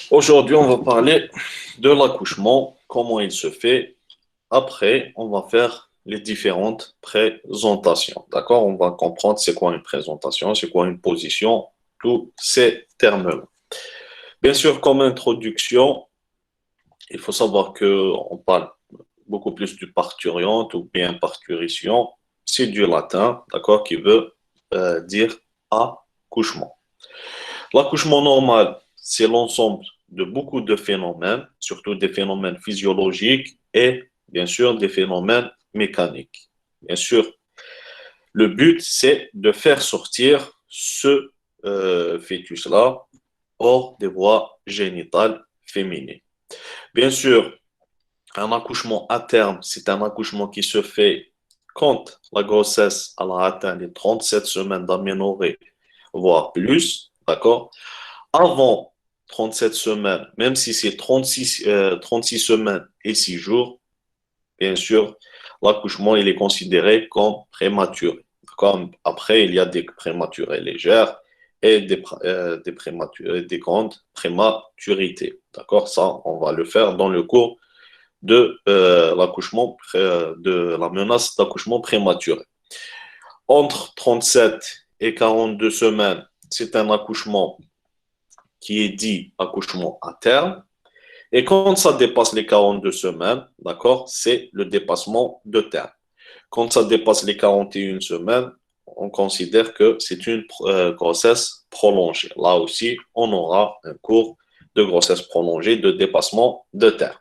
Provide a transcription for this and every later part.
Aujourd'hui, on va parler de l'accouchement, comment il se fait. Après, on va faire les différentes présentations. D'accord? On va comprendre c'est quoi une présentation, c'est quoi une position, tous ces termes-là. Bien sûr, comme introduction, il faut savoir qu'on parle beaucoup plus du parturiente ou bien parturition. C'est du latin, d'accord, qui veut dire accouchement. L'accouchement normal, c'est l'ensemble de beaucoup de phénomènes, surtout des phénomènes physiologiques et bien sûr des phénomènes mécaniques. Bien sûr, le but, c'est de faire sortir ce fœtus-là hors des voies génitales féminines. Bien sûr, un accouchement à terme, c'est un accouchement qui se fait quand la grossesse a atteint les 37 semaines d'aménorrhée, voire plus, d'accord? Avant 37 semaines, même si c'est 36 semaines et 6 jours, bien sûr, l'accouchement, il est considéré comme prématuré. Comme après, il y a des prématurés légères et des grandes prématurités. D'accord? Ça, on va le faire dans le cours de l'accouchement, de la menace d'accouchement prématuré. Entre 37 et 42 semaines, c'est un accouchement qui est dit accouchement à terme. Et quand ça dépasse les 42 semaines, d'accord, c'est le dépassement de terme. Quand ça dépasse les 41 semaines, on considère que c'est une grossesse prolongée. Là aussi, on aura un cours de grossesse prolongée, de dépassement de terme.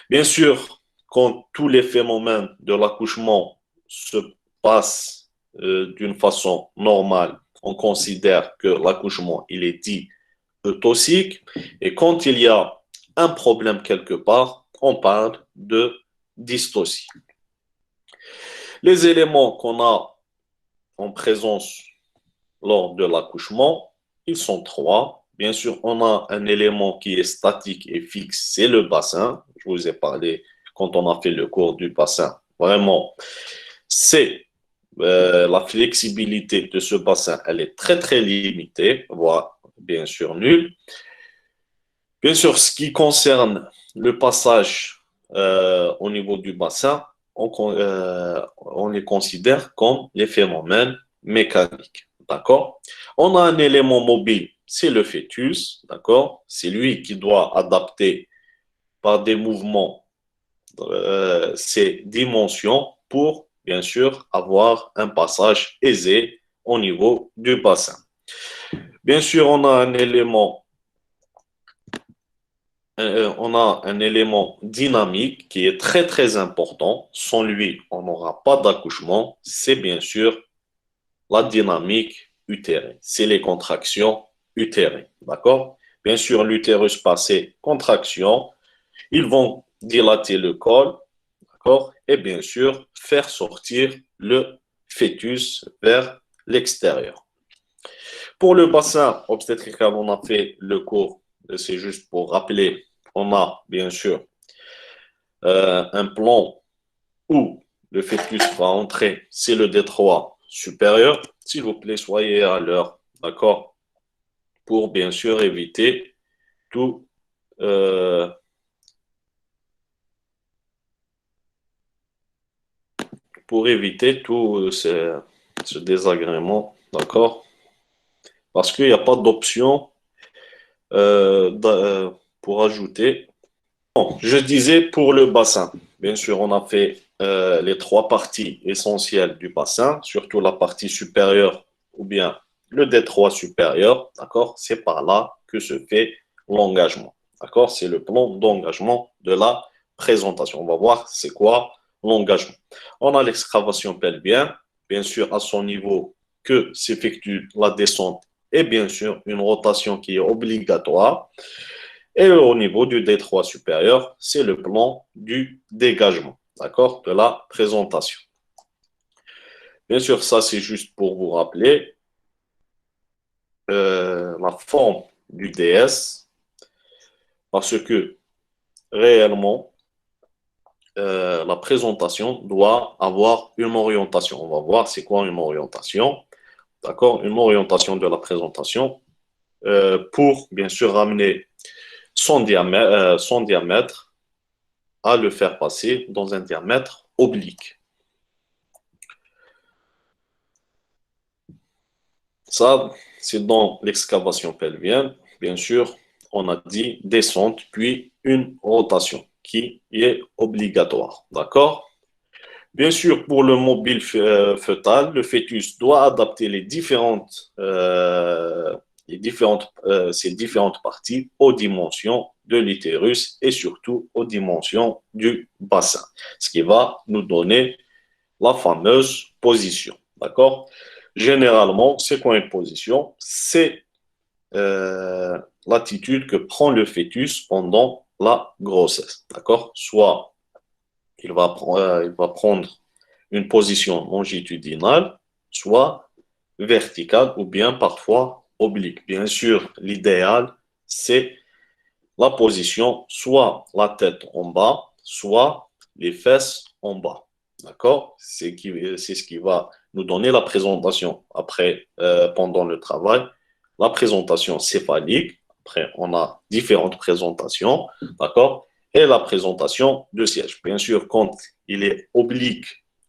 Bien sûr, quand tous les phénomènes de l'accouchement se passent d'une façon normale, on considère que l'accouchement, il est dit toxique. Et quand il y a un problème quelque part, on parle de dystocie. Les éléments qu'on a en présence lors de l'accouchement, ils sont trois. Bien sûr, on a un élément qui est statique et fixe, c'est le bassin. Je vous ai parlé quand on a fait le cours du bassin. Vraiment, c'est la flexibilité de ce bassin, elle est très très limitée, voire bien sûr nulle. Bien sûr, ce qui concerne le passage au niveau du bassin, on les considère comme les phénomènes mécaniques. D'accord? On a un élément mobile, c'est le fœtus. D'accord? C'est lui qui doit adapter par des mouvements ses dimensions pour, bien sûr, avoir un passage aisé au niveau du bassin. Bien sûr, on a un élément dynamique qui est très très important. Sans lui, on n'aura pas d'accouchement. C'est bien sûr la dynamique utérine. C'est les contractions utérines. D'accord? Bien sûr, l'utérus passé, contraction. Ils vont dilater le col. D'accord? Et bien sûr, faire sortir le fœtus vers l'extérieur. Pour le bassin obstétrical, on a fait le cours. C'est juste pour rappeler. On a bien sûr un plan où le fœtus va entrer, c'est le détroit supérieur. S'il vous plaît, soyez à l'heure, d'accord? Pour bien sûr éviter tout, euh, pour éviter tout ce désagrément, d'accord? Parce qu'il n'y a pas d'option euh, pour ajouter. Bon, je disais pour le bassin. Bien sûr, on a fait les trois parties essentielles du bassin, surtout la partie supérieure ou bien le détroit supérieur. D'accord? C'est par là que se fait l'engagement. D'accord? C'est le plan d'engagement de la présentation. On va voir c'est quoi l'engagement. On a l'excavation pelvienne, bien sûr, à son niveau que s'effectue la descente et bien sûr une rotation qui est obligatoire. Et au niveau du détroit supérieur, c'est le plan du dégagement, d'accord, de la présentation. Bien sûr, ça, c'est juste pour vous rappeler la forme du DS, parce que réellement, la présentation doit avoir une orientation. On va voir c'est quoi une orientation, d'accord, une orientation de la présentation pour, bien sûr, ramener son diamètre à le faire passer dans un diamètre oblique. Ça, c'est dans l'excavation pelvienne. Bien sûr, on a dit descente, puis une rotation qui est obligatoire. D'accord? Bien sûr, pour le mobile fœtal, le fœtus doit adapter ces différentes parties aux dimensions de l'utérus et surtout aux dimensions du bassin, ce qui va nous donner la fameuse position. D'accord? Généralement, c'est quoi une position? C'est l'attitude que prend le fœtus pendant la grossesse. D'accord? Soit il va prendre une position longitudinale, soit verticale ou bien parfois oblique. Bien sûr, l'idéal, c'est la position soit la tête en bas, soit les fesses en bas. D'accord? C'est ce qui va nous donner la présentation après, pendant le travail, la présentation céphalique. Après, on a différentes présentations, d'accord? Et la présentation de siège. Bien sûr, quand il est oblique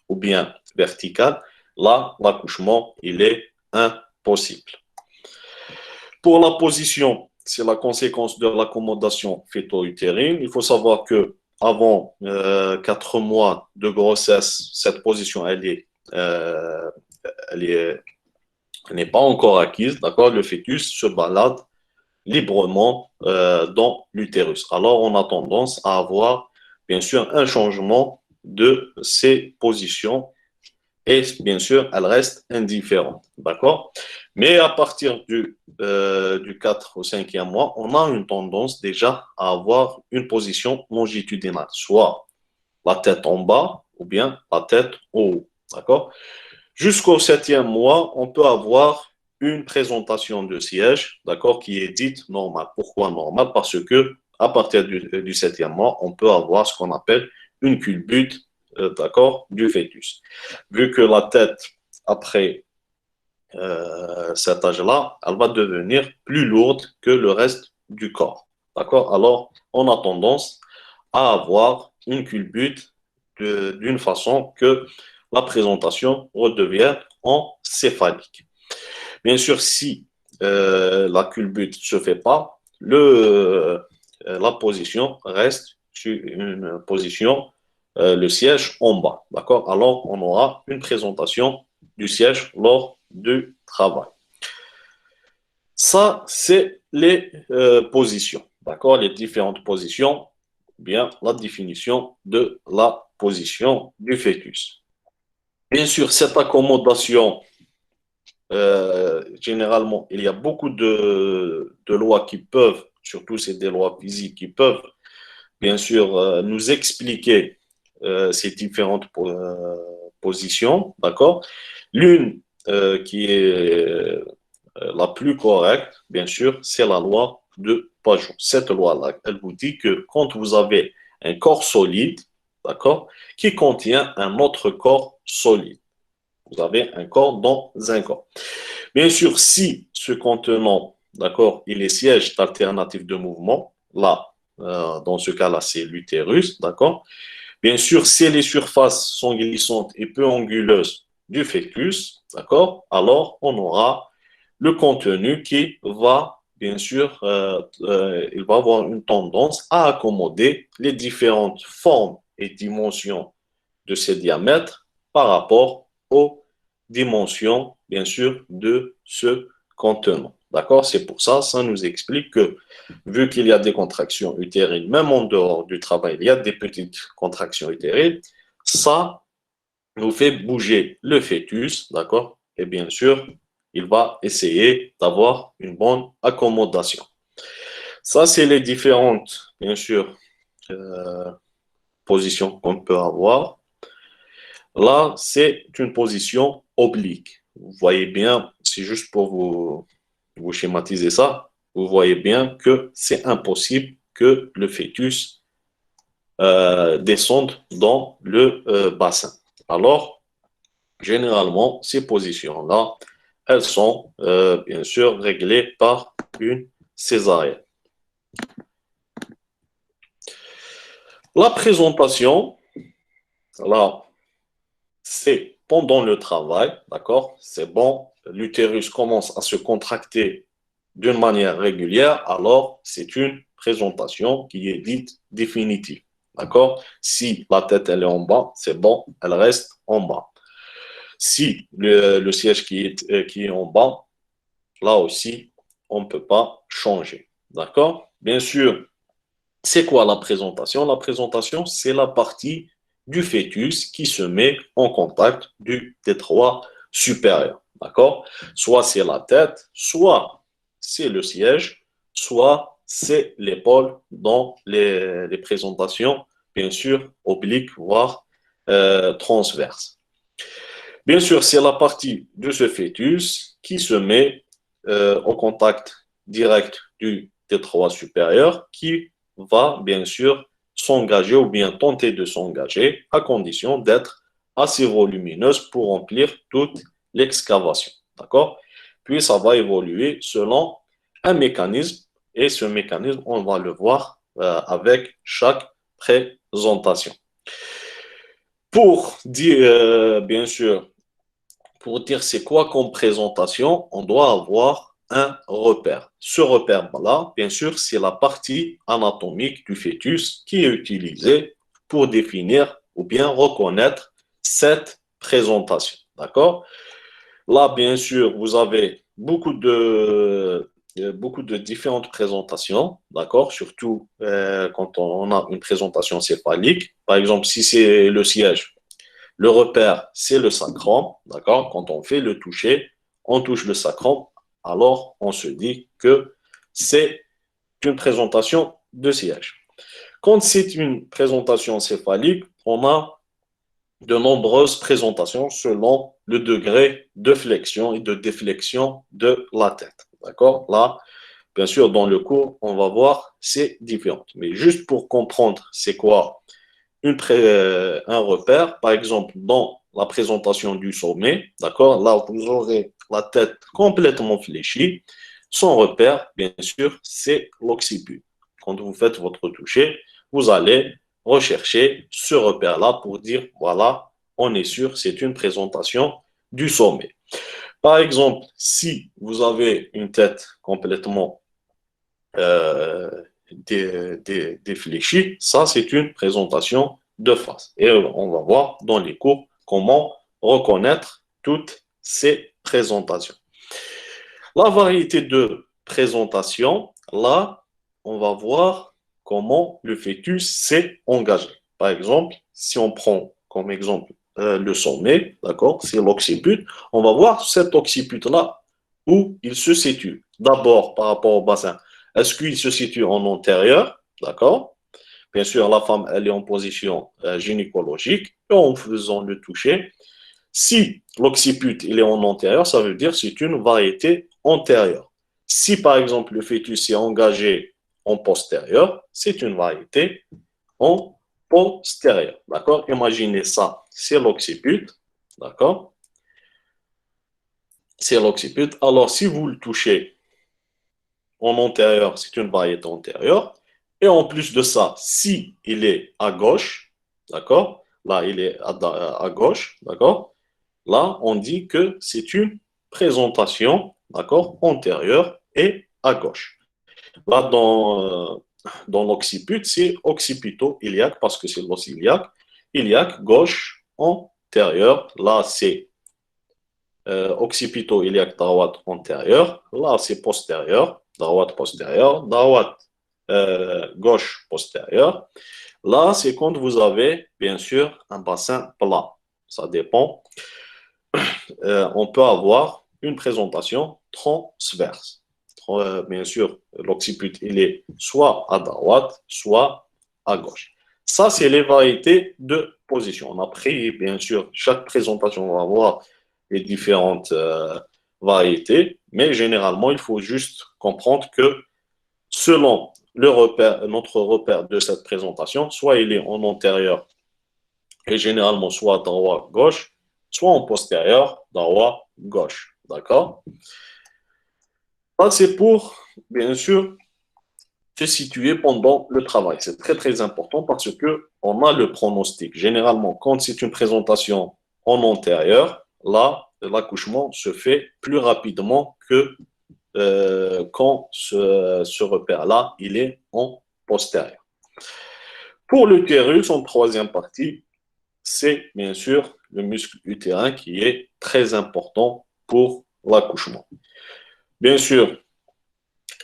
ou bien vertical, là, l'accouchement, il est impossible. Pour la position, c'est la conséquence de l'accommodation fœto-utérine. Il faut savoir que avant 4 mois de grossesse, cette position, elle est, elle n'est pas encore acquise. D'accord? Le fœtus se balade librement dans l'utérus. Alors, on a tendance à avoir, bien sûr, un changement de ces positions et bien sûr, elle reste indifférente. D'accord? Mais à partir du 4 au 5e mois, on a une tendance déjà à avoir une position longitudinale, soit la tête en bas ou bien la tête en haut. D'accord? Jusqu'au 7e mois, on peut avoir une présentation de siège, d'accord, qui est dite normale. Pourquoi normale? Parce que à partir du 7e mois, on peut avoir ce qu'on appelle une culbute, d'accord, du fœtus. Vu que la tête, après cet âge-là, elle va devenir plus lourde que le reste du corps. D'accord? Alors, on a tendance à avoir une culbute d'une façon que la présentation redevient en céphalique. Bien sûr, si la culbute ne se fait pas, la position reste sur une position, le siège en bas. D'accord? Alors, on aura une présentation du siège lors du travail. Ça, c'est les positions. D'accord? Les différentes positions, bien la définition de la position du fœtus. Bien sûr, cette accommodation, généralement, il y a beaucoup de lois qui peuvent, surtout c'est des lois physiques, qui peuvent, bien sûr, nous expliquer ces différentes positions. D'accord? L'une qui est la plus correcte, bien sûr, c'est la loi de Pageau. Cette loi-là, elle vous dit que quand vous avez un corps solide, d'accord, qui contient un autre corps solide, vous avez un corps dans un corps. Bien sûr, si ce contenant, d'accord, il est siège alternatif de mouvement, là, dans ce cas-là, c'est l'utérus, d'accord. Bien sûr, si les surfaces sont glissantes et peu anguleuses du fœtus, d'accord, alors on aura le contenu qui va, bien sûr, il va avoir une tendance à accommoder les différentes formes et dimensions de ces diamètres par rapport aux dimensions, bien sûr, de ce contenant. D'accord? C'est pour ça, ça nous explique que, vu qu'il y a des contractions utérines, même en dehors du travail, il y a des petites contractions utérines, ça nous fait bouger le fœtus, d'accord? Et bien sûr, il va essayer d'avoir une bonne accommodation. Ça, c'est les différentes, bien sûr, positions qu'on peut avoir. Là, c'est une position oblique. Vous voyez bien, c'est juste pour vous schématiser ça, vous voyez bien que c'est impossible que le fœtus descende dans le bassin. Alors, généralement, ces positions-là, elles sont bien sûr réglées par une césarienne. La présentation, là, c'est pendant le travail, d'accord? C'est bon, l'utérus commence à se contracter d'une manière régulière, alors c'est une présentation qui est dite définitive, d'accord? Si la tête, elle est en bas, c'est bon, elle reste en bas. Si le siège qui est en bas, là aussi, on ne peut pas changer, d'accord? Bien sûr, c'est quoi la présentation? La présentation, c'est la partie du fœtus qui se met en contact du T3 supérieur. D'accord? Soit c'est la tête, soit c'est le siège, soit c'est l'épaule dans les présentations, bien sûr, obliques, voire transverses. Bien sûr, c'est la partie de ce fœtus qui se met au contact direct du T3 supérieur qui va bien sûr s'engager ou bien tenter de s'engager à condition d'être assez volumineuse pour remplir toute l'excavation. D'accord? Puis ça va évoluer selon un mécanisme et ce mécanisme, on va le voir avec chaque présentation. Pour dire, bien sûr, pour dire c'est quoi comme présentation, on doit avoir un repère. Ce repère-là, bien sûr, c'est la partie anatomique du fœtus qui est utilisée pour définir ou bien reconnaître cette présentation. D'accord? Là, bien sûr, vous avez beaucoup de différentes présentations, d'accord? Surtout quand on a une présentation céphalique. Par exemple, si c'est le siège, le repère, c'est le sacrum, d'accord? Quand on fait le toucher, on touche le sacrum, alors on se dit que c'est une présentation de siège. Quand c'est une présentation céphalique, on a de nombreuses présentations selon le degré de flexion et de déflexion de la tête, d'accord? Là, bien sûr, dans le cours, on va voir c'est différent. Mais juste pour comprendre c'est quoi un repère, par exemple, dans la présentation du sommet, d'accord, là, vous aurez la tête complètement fléchie. Son repère, bien sûr, c'est l'occiput. Quand vous faites votre toucher, vous allez rechercher ce repère-là pour dire, voilà, on est sûr, c'est une présentation du sommet. Par exemple, si vous avez une tête complètement euh, défléchie, ça, c'est une présentation de face. Et on va voir dans les cours comment reconnaître toutes ces présentations. La variété de présentation, là, on va voir comment le fœtus s'est engagé. Par exemple, si on prend comme exemple le sommet, d'accord, c'est l'occiput, on va voir cet occiput-là où il se situe. D'abord, par rapport au bassin, est-ce qu'il se situe en antérieur, d'accord? Bien sûr, la femme, elle est en position gynécologique, et en faisant le toucher, si l'occiput il est en antérieur, ça veut dire que c'est une variété antérieure. Si par exemple le fœtus est engagé en postérieur, c'est une variété en postérieur. D'accord? Imaginez ça, c'est l'occiput. D'accord? C'est l'occiput. Alors si vous le touchez en antérieur, c'est une variété antérieure. Et en plus de ça, si il est à gauche, d'accord? Là, il est à gauche, d'accord? Là, on dit que c'est une présentation, d'accord, antérieure et à gauche. Là, dans l'occiput, c'est occipito-iliaque parce que c'est l'os iliaque. Iliaque, gauche, antérieur. Là, c'est occipito-iliaque droite antérieure. Là, c'est postérieur, droite postérieure. Droite, gauche postérieure. Là, c'est quand vous avez, bien sûr, un bassin plat. Ça dépend on peut avoir une présentation transverse. Bien sûr, l'occiput, il est soit à droite, soit à gauche. Ça, c'est les variétés de position. On a pris, bien sûr, chaque présentation va avoir les différentes variétés, mais généralement, il faut juste comprendre que selon notre repère de cette présentation, soit il est en antérieur et généralement soit droit, gauche, soit en postérieur, droit, gauche. D'accord? Ça, c'est pour, bien sûr, se situer pendant le travail. C'est très, très important parce que on a le pronostic. Généralement, quand c'est une présentation en antérieur, là, l'accouchement se fait plus rapidement que quand ce repère-là, il est en postérieur. Pour l'utérus, en troisième partie, c'est bien sûr le muscle utérin qui est très important pour l'accouchement. Bien sûr,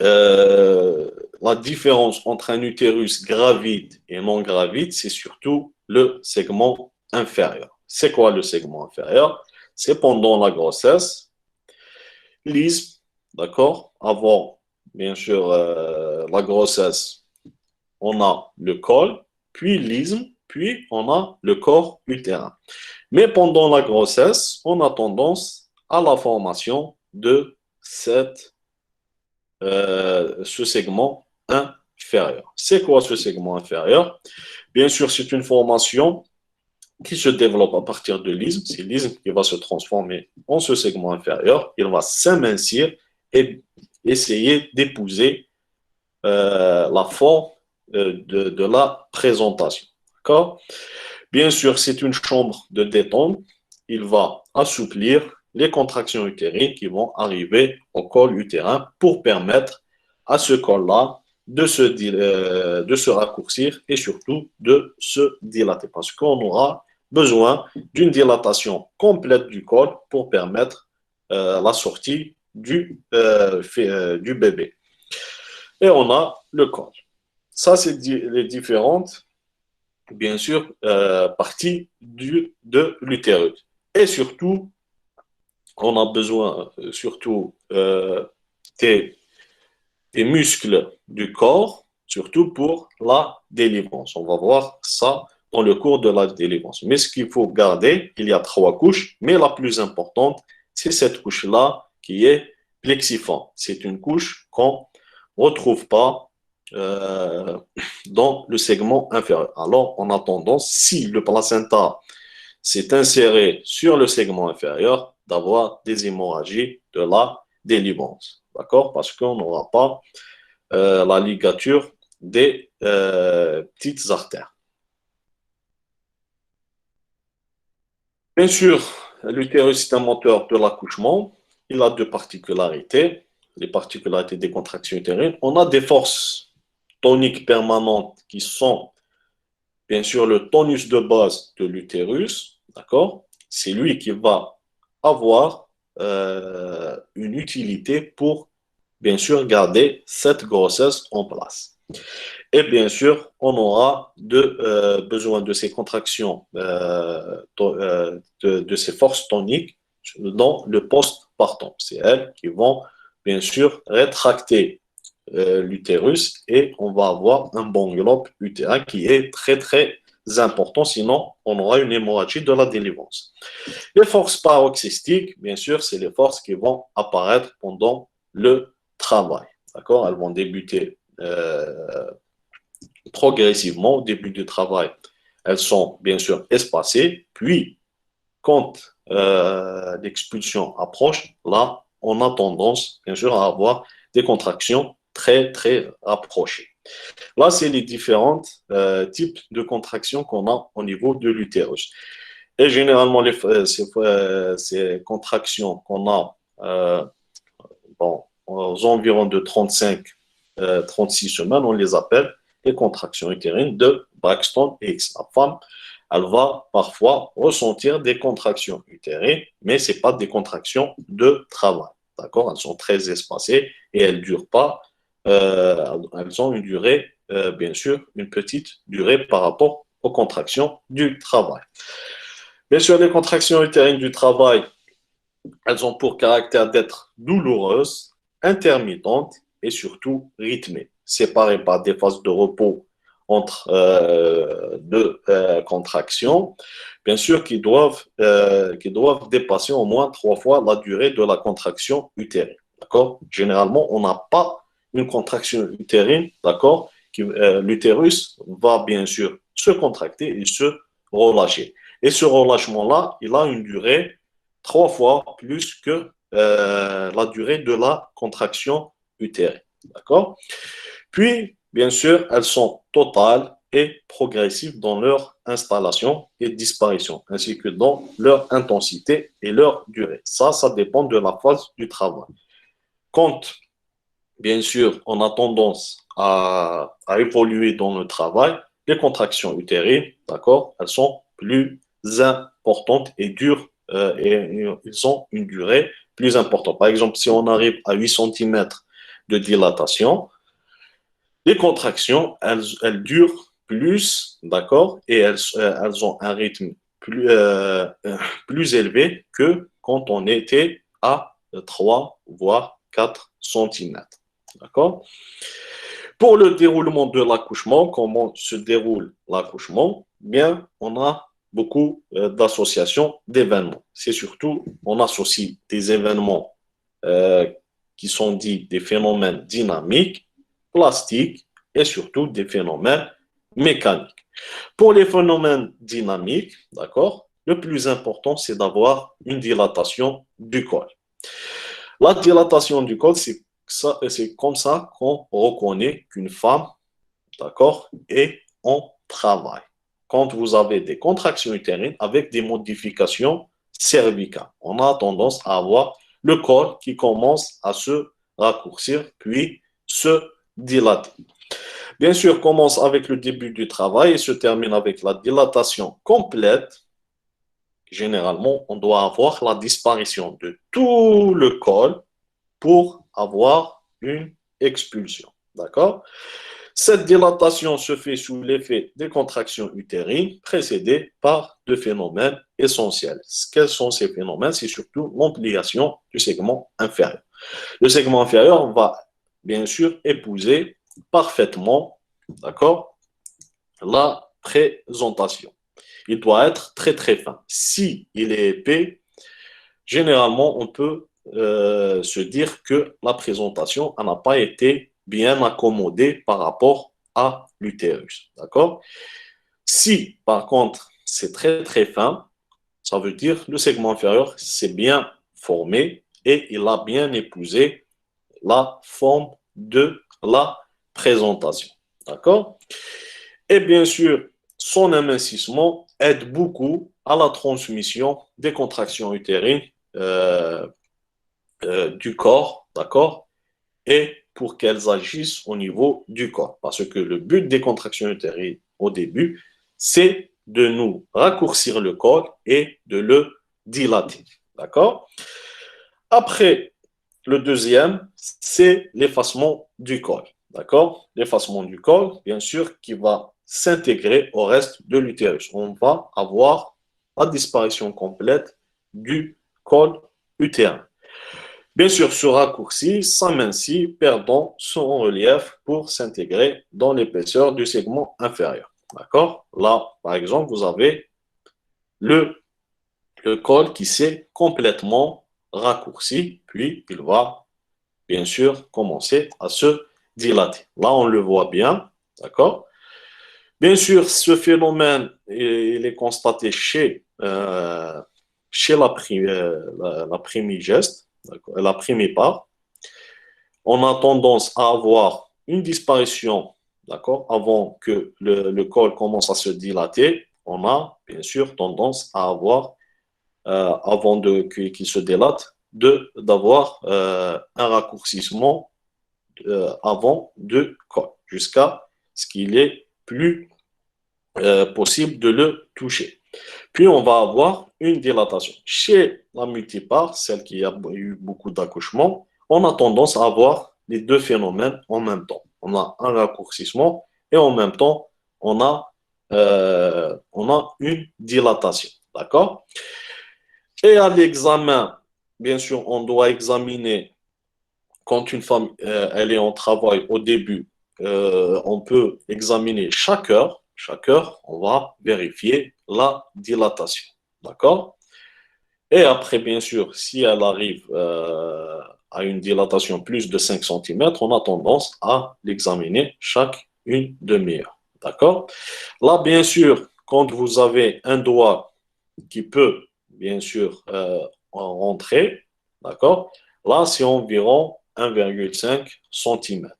euh, la différence entre un utérus gravide et non gravide, c'est surtout le segment inférieur. C'est quoi le segment inférieur? C'est pendant la grossesse, l'isthme, d'accord? Avant, bien sûr, la grossesse, on a le col, puis l'isthme, puis on a le corps utérin. Mais pendant la grossesse, on a tendance à la formation de ce segment inférieur. C'est quoi ce segment inférieur? Bien sûr, c'est une formation qui se développe à partir de l'isthme. C'est l'isthme qui va se transformer en ce segment inférieur. Il va s'amincir et essayer d'épouser la forme de la présentation. D'accord? Bien sûr, c'est une chambre de détente. Il va assouplir les contractions utérines qui vont arriver au col utérin pour permettre à ce col-là de se raccourcir et surtout de se dilater. Parce qu'on aura besoin d'une dilatation complète du col pour permettre la sortie du bébé. Et on a le col. Ça, c'est les différentes bien sûr, partie de l'utérus. Et surtout, on a besoin surtout des, des muscles du corps, surtout pour la délivrance. On va voir ça dans le cours de la délivrance. Mais ce qu'il faut garder, il y a trois couches, mais la plus importante, c'est cette couche-là qui est plexiforme. C'est une couche qu'on ne retrouve pas euh, dans le segment inférieur. Alors, on a tendance, si le placenta s'est inséré sur le segment inférieur, d'avoir des hémorragies de la délivrance. D'accord? Parce qu'on n'aura pas la ligature des petites artères. Bien sûr, l'utérus est un moteur de l'accouchement. Il a deux particularités. Les particularités des contractions utérines. On a des forces toniques permanentes qui sont, bien sûr, le tonus de base de l'utérus. D'accord? C'est lui qui va avoir une utilité pour, bien sûr, garder cette grossesse en place. Et bien sûr, on aura besoin de ces contractions, de ces forces toniques dans le postpartum. C'est elles qui vont, bien sûr, rétracter l'utérus et on va avoir un bon globe utérin qui est très, très important. Sinon, on aura une hémorragie de la délivrance. Les forces paroxystiques, bien sûr, c'est les forces qui vont apparaître pendant le travail. D'accord? Elles vont débuter progressivement au début du travail. Elles sont bien sûr espacées, puis quand l'expulsion approche, là, on a tendance bien sûr à avoir des contractions très, très rapprochées. Là, c'est les différents types de contractions qu'on a au niveau de l'utérus. Et généralement, ces contractions qu'on a bon, aux environs de 35, 36 semaines, on les appelle les contractions utérines de Braxton Hicks. La femme, elle va parfois ressentir des contractions utérines, mais ce n'est pas des contractions de travail. D'accord? Elles sont très espacées et elles ne durent pas. Elles ont une durée, bien sûr, une petite durée par rapport aux contractions du travail. Bien sûr, les contractions utérines du travail, elles ont pour caractère d'être douloureuses, intermittentes et surtout rythmées, séparées par des phases de repos entre deux contractions, bien sûr, qui doivent dépasser au moins 3 fois la durée de la contraction utérine. D'accord? Généralement, on n'a pas une contraction utérine, d'accord? L'utérus va bien sûr se contracter et se relâcher. Et ce relâchement-là, il a une durée 3 fois plus que la durée de la contraction utérine. D'accord? Puis, bien sûr, elles sont totales et progressives dans leur installation et disparition, ainsi que dans leur intensité et leur durée. Ça dépend de la phase du travail. Quand, bien sûr, on a tendance à évoluer dans le travail, les contractions utérines, d'accord, elles sont plus importantes et durent, et ils ont une durée plus importante. Par exemple, si on arrive à 8 centimètres de dilatation, les contractions, elles durent plus, d'accord, et elles ont un rythme plus élevé que quand on était à 3 voire 4 centimètres. D'accord? Pour le déroulement de l'accouchement, comment se déroule l'accouchement? Bien, on a beaucoup d'associations d'événements. C'est surtout, on associe des événements euh, qui sont dits des phénomènes dynamiques, plastiques et surtout des phénomènes mécaniques. Pour les phénomènes dynamiques, d'accord, le plus important, c'est d'avoir une dilatation du col. La dilatation du col, c'est comme ça qu'on reconnaît qu'une femme, d'accord, est en travail. Quand vous avez des contractions utérines avec des modifications cervicales, on a tendance à avoir le col qui commence à se raccourcir, puis se dilater. Bien sûr, commence avec le début du travail et se termine avec la dilatation complète. Généralement, on doit avoir la disparition de tout le col pour avoir une expulsion. D'accord? Cette dilatation se fait sous l'effet des contractions utérines précédées par deux phénomènes essentiels. Quels sont ces phénomènes? C'est surtout l'ampliation du segment inférieur. Le segment inférieur va bien sûr épouser parfaitement, d'accord, la présentation. Il doit être très très fin. Si il est épais, généralement on peut se dire que la présentation n'a pas été bien accommodée par rapport à l'utérus. D'accord? Si par contre c'est très très fin, ça veut dire que le segment inférieur s'est bien formé et il a bien épousé la forme de la présentation. D'accord? Et bien sûr, son amincissement aide beaucoup à la transmission des contractions utérines du corps, d'accord? Et pour qu'elles agissent au niveau du corps. Parce que le but des contractions utérines au début, c'est de nous raccourcir le corps et de le dilater. D'accord? Après, le deuxième, c'est l'effacement du col. D'accord? L'effacement du col, bien sûr, qui va s'intégrer au reste de l'utérus. On va avoir la disparition complète du col utérin. Bien sûr, ce raccourci s'amincit, perdant son relief pour s'intégrer dans l'épaisseur du segment inférieur. D'accord? Là, par exemple, vous avez le, le col qui s'est complètement raccourci, puis il va bien sûr commencer à se dilater. Là, on le voit bien, d'accord? Bien sûr, ce phénomène, il est constaté chez la primigeste, la primipare. On a tendance à avoir une disparition, d'accord, avant que le col commence à se dilater. On a bien sûr tendance à avoir, avant qu'il se dilate, d'avoir un raccourcissement avant de col, jusqu'à ce qu'il est plus possible de le toucher. Puis on va avoir une dilatation. Chez la multipare, celle qui a eu beaucoup d'accouchements, on a tendance à avoir les deux phénomènes en même temps. On a un raccourcissement et en même temps, on a une dilatation. D'accord? Et à l'examen, bien sûr, on doit examiner quand une femme elle est en travail au début, on peut examiner chaque heure. Chaque heure, on va vérifier la dilatation. D'accord? Et après, bien sûr, si elle arrive à une dilatation plus de 5 centimètres, on a tendance à l'examiner chaque une demi-heure. D'accord? Là, bien sûr, quand vous avez un doigt qui peut, bien sûr, rentrer, d'accord? Là, c'est environ 1,5 cm.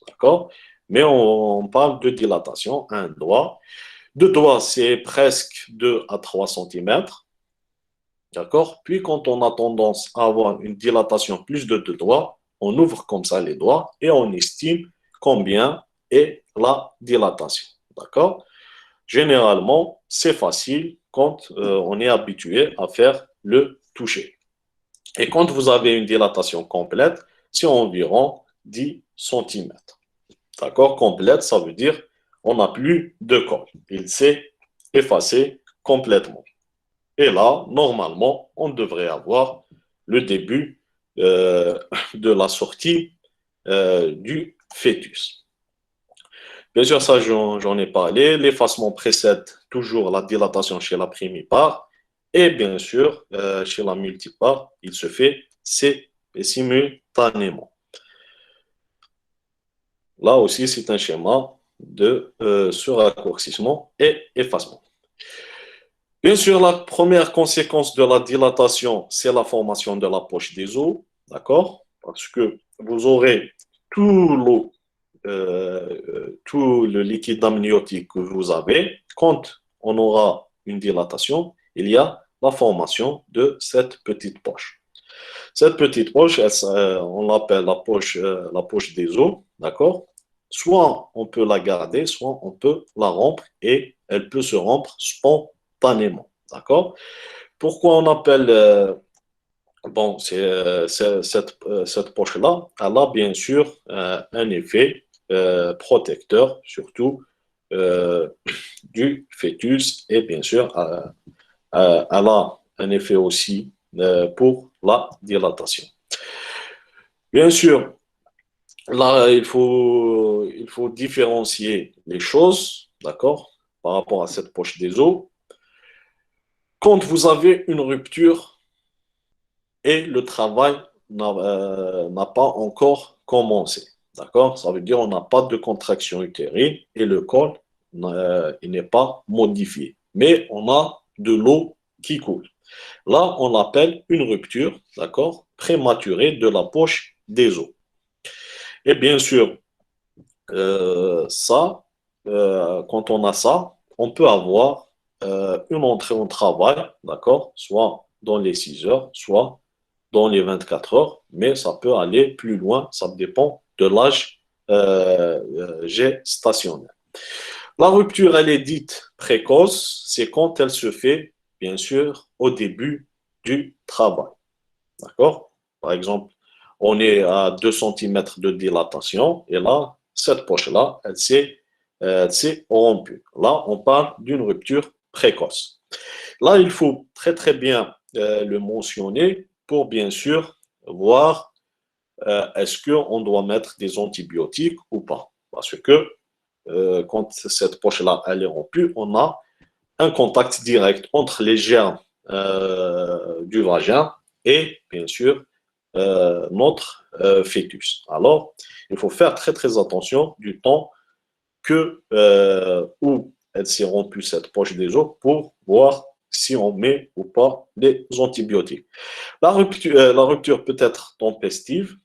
D'accord? Mais on parle de dilatation à un doigt. Deux doigts, c'est presque 2 à 3 centimètres. D'accord? Puis quand on a tendance à avoir une dilatation plus de deux doigts, on ouvre comme ça les doigts et on estime combien est la dilatation. D'accord? Généralement, c'est facile quand on est habitué à faire le toucher. Et quand vous avez une dilatation complète, c'est environ 10 centimètres. D'accord? Complète, ça veut dire on n'a plus de colle. Il s'est effacé complètement. Et là, normalement, on devrait avoir le début euh, de la sortie du fœtus. Bien sûr, ça, j'en ai parlé. L'effacement précède toujours la dilatation chez la primipare. Et bien sûr, chez la multipare, il se fait simultanément. Là aussi, c'est un schéma de surraccourcissement et effacement. Bien sûr, la première conséquence de la dilatation, c'est la formation de la poche des os, d'accord? Parce que vous aurez tout l'eau, tout le liquide amniotique que vous avez. Quand on aura une dilatation, il y a la formation de cette petite poche. Cette petite poche, on l'appelle la poche des os, d'accord? Soit on peut la garder, soit on peut la rompre et elle peut se rompre spontanément, d'accord? Pourquoi on appelle, bon, cette poche-là, elle a bien sûr un effet protecteur, surtout euh, du fœtus et bien sûr, elle a un effet aussi pour la dilatation. Bien sûr, là, il faut différencier les choses, d'accord, par rapport à cette poche des os. Quand vous avez une rupture et le travail n'a pas encore commencé, d'accord, ça veut dire on n'a pas de contraction utérine et le col il n'est pas modifié, mais on a de l'eau qui coule. Là, on l'appelle une rupture, d'accord, prématurée de la poche des os. Et bien sûr, ça, quand on a ça, on peut avoir une entrée au travail, d'accord, soit dans les 6 heures, soit dans les 24 heures, mais ça peut aller plus loin, ça dépend de l'âge gestationnel. La rupture, elle est dite précoce, c'est quand elle se fait, bien sûr, au début du travail. D'accord? Par exemple, on est à 2 centimètres de dilatation et là, cette poche-là, elle s'est rompue. Là, on parle d'une rupture précoce. Là, il faut très très bien le mentionner pour bien sûr voir est-ce qu'on doit mettre des antibiotiques ou pas. Parce que quand cette poche-là elle est rompue, on a un contact direct entre les germes du vagin et bien sûr notre fœtus. Alors, il faut faire très très attention du temps où elle s'est rompue cette poche des os pour voir si on met ou pas des antibiotiques. La rupture peut être tempestive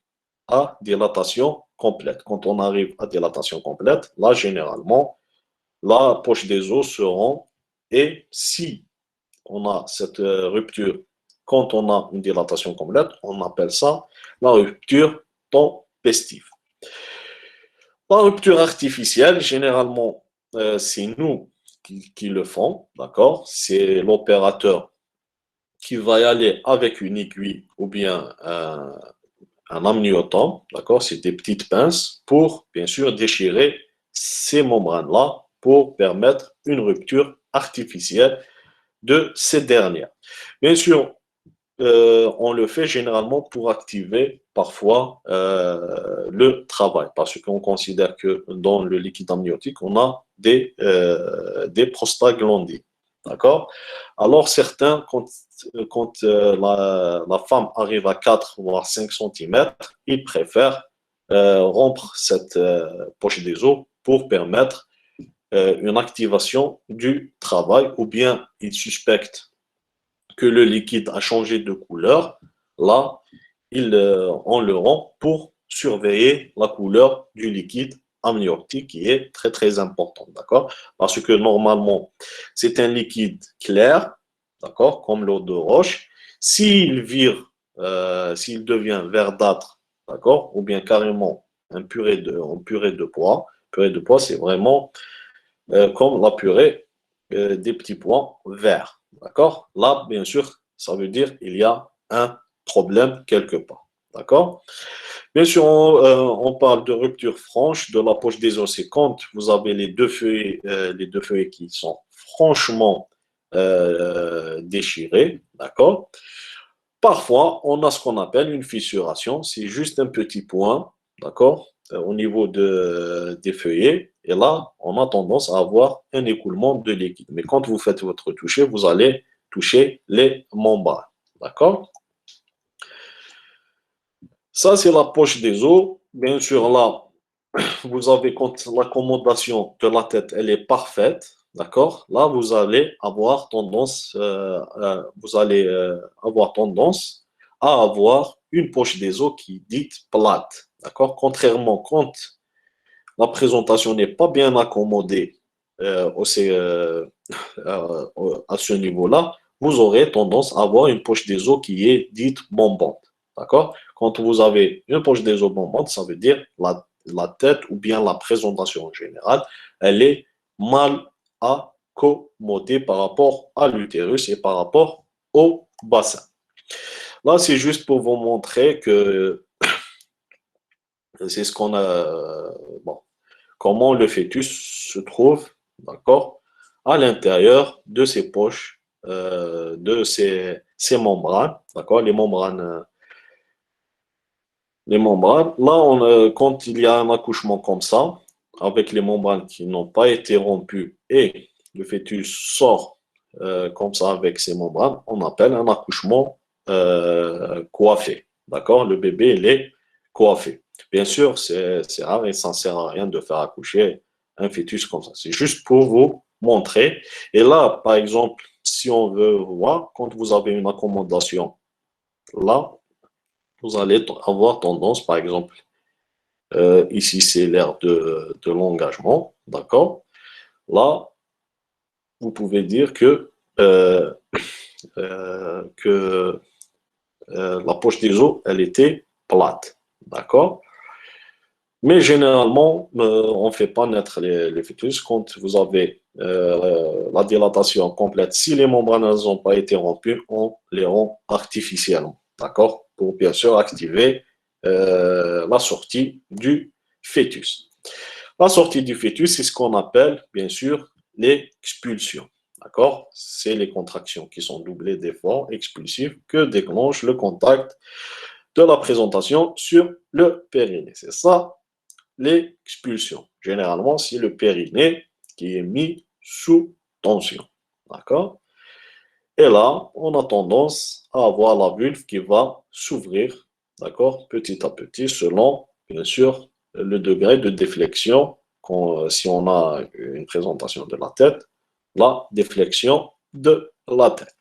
à dilatation complète. Quand on arrive à dilatation complète, là, généralement, la poche des os se rompt et si on a cette rupture quand on a une dilatation complète, on appelle ça la rupture tempestive. La rupture artificielle, généralement, c'est nous qui le font, d'accord? C'est l'opérateur qui va y aller avec une aiguille ou bien un amniotome, d'accord? C'est des petites pinces pour, bien sûr, déchirer ces membranes-là pour permettre une rupture artificielle de ces dernières. Bien sûr, on le fait généralement pour activer parfois le travail, parce qu'on considère que dans le liquide amniotique, on a des prostaglandines. D'accord? Alors, certains, quand la femme arrive à 4 voire 5 centimètres, ils préfèrent rompre cette poche des os pour permettre une activation du travail ou bien ils suspectent que le liquide a changé de couleur. Là, on le rend pour surveiller la couleur du liquide amniotique qui est très, très important, d'accord? Parce que normalement, c'est un liquide clair, d'accord, comme l'eau de roche. S'il vire, s'il devient verdâtre, d'accord, ou bien carrément en purée de pois. Purée de pois, c'est vraiment comme la purée des petits pois verts. D'accord? Là, bien sûr, ça veut dire qu'il y a un problème quelque part. D'accord? Bien sûr, on parle de rupture franche de la poche des os. C'est quand vous avez les deux feuilles qui sont franchement déchirées. D'accord? Parfois, on a ce qu'on appelle une fissuration. C'est juste un petit point, d'accord, au niveau des feuillets. Et là, on a tendance à avoir un écoulement de liquide. Mais quand vous faites votre toucher, vous allez toucher les membranes. D'accord? Ça, c'est la poche des os. Bien sûr, là, vous avez quand l'accommodation de la tête, elle est parfaite. D'accord? Là, vous allez avoir tendance à avoir une poche des os qui est dite plate. D'accord? Contrairement quand la présentation n'est pas bien accommodée à ce niveau-là, vous aurez tendance à avoir une poche des os qui est dite bombante. D'accord? Quand vous avez une poche des os bombante, ça veut dire la tête ou bien la présentation en général, elle est mal accommodée par rapport à l'utérus et par rapport au bassin. Là, c'est juste pour vous montrer que c'est ce qu'on a. Bon, comment le fœtus se trouve, d'accord, à l'intérieur de ses poches, de ses membranes, d'accord, les membranes. Là, quand il y a un accouchement comme ça, avec les membranes qui n'ont pas été rompues et le fœtus sort comme ça avec ses membranes, on appelle un accouchement coiffé, d'accord, le bébé, il est coiffé. Bien sûr, c'est rare et ça ne sert à rien de faire accoucher un fœtus comme ça. C'est juste pour vous montrer. Et là, par exemple, si on veut voir, quand vous avez une accommodation là, vous allez avoir tendance, par exemple, ici c'est l'aire de l'engagement, d'accord? Là, vous pouvez dire que la poche des os, elle était plate, d'accord? Mais généralement, on ne fait pas naître les fœtus quand vous avez la dilatation complète. Si les membranes n'ont pas été rompues, on les rompt artificiellement. D'accord? Pour bien sûr activer la sortie du fœtus. La sortie du fœtus, c'est ce qu'on appelle bien sûr l'expulsion. D'accord? C'est les contractions qui sont doublées d'efforts expulsifs que déclenche le contact de la présentation sur le périnée. C'est ça l'expulsion. Généralement, c'est le périnée qui est mis sous tension. D'accord? Et là, on a tendance à avoir la vulve qui va s'ouvrir, d'accord, petit à petit, selon, bien sûr, le degré de déflexion. Si on a une présentation de la tête, la déflexion de la tête.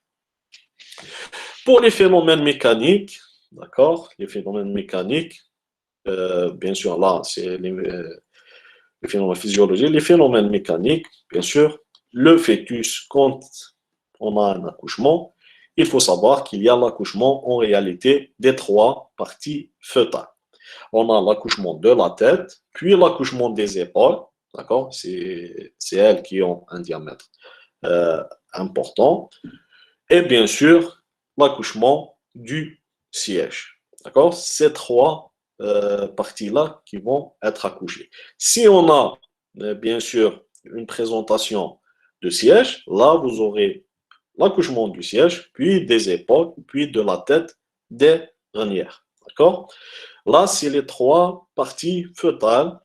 Pour les phénomènes mécaniques, d'accord, les phénomènes mécaniques, bien sûr, là, c'est les phénomènes physiologiques, les phénomènes mécaniques, bien sûr, le fœtus, quand on a un accouchement, il faut savoir qu'il y a l'accouchement en réalité des trois parties fœtales. On a l'accouchement de la tête, puis l'accouchement des épaules, d'accord? C'est elles qui ont un diamètre important. Et bien sûr, l'accouchement du siège, d'accord? Ces trois parties-là qui vont être accouchées. Si on a, bien sûr, une présentation de siège, là, vous aurez l'accouchement du siège, puis des épaules, puis de la tête dernière. D'accord? Là, c'est les trois parties fœtales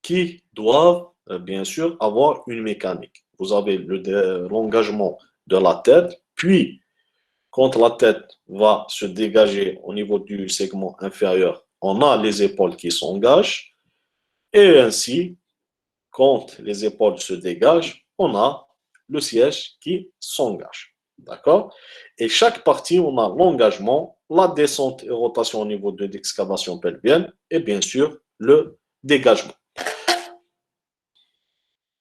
qui doivent, bien sûr, avoir une mécanique. Vous avez l'engagement de la tête, puis quand la tête va se dégager au niveau du segment inférieur, on a les épaules qui s'engagent, et ainsi, quand les épaules se dégagent, on a le siège qui s'engage. D'accord? Et chaque partie, on a l'engagement, la descente et rotation au niveau de l'excavation pelvienne et bien sûr le dégagement.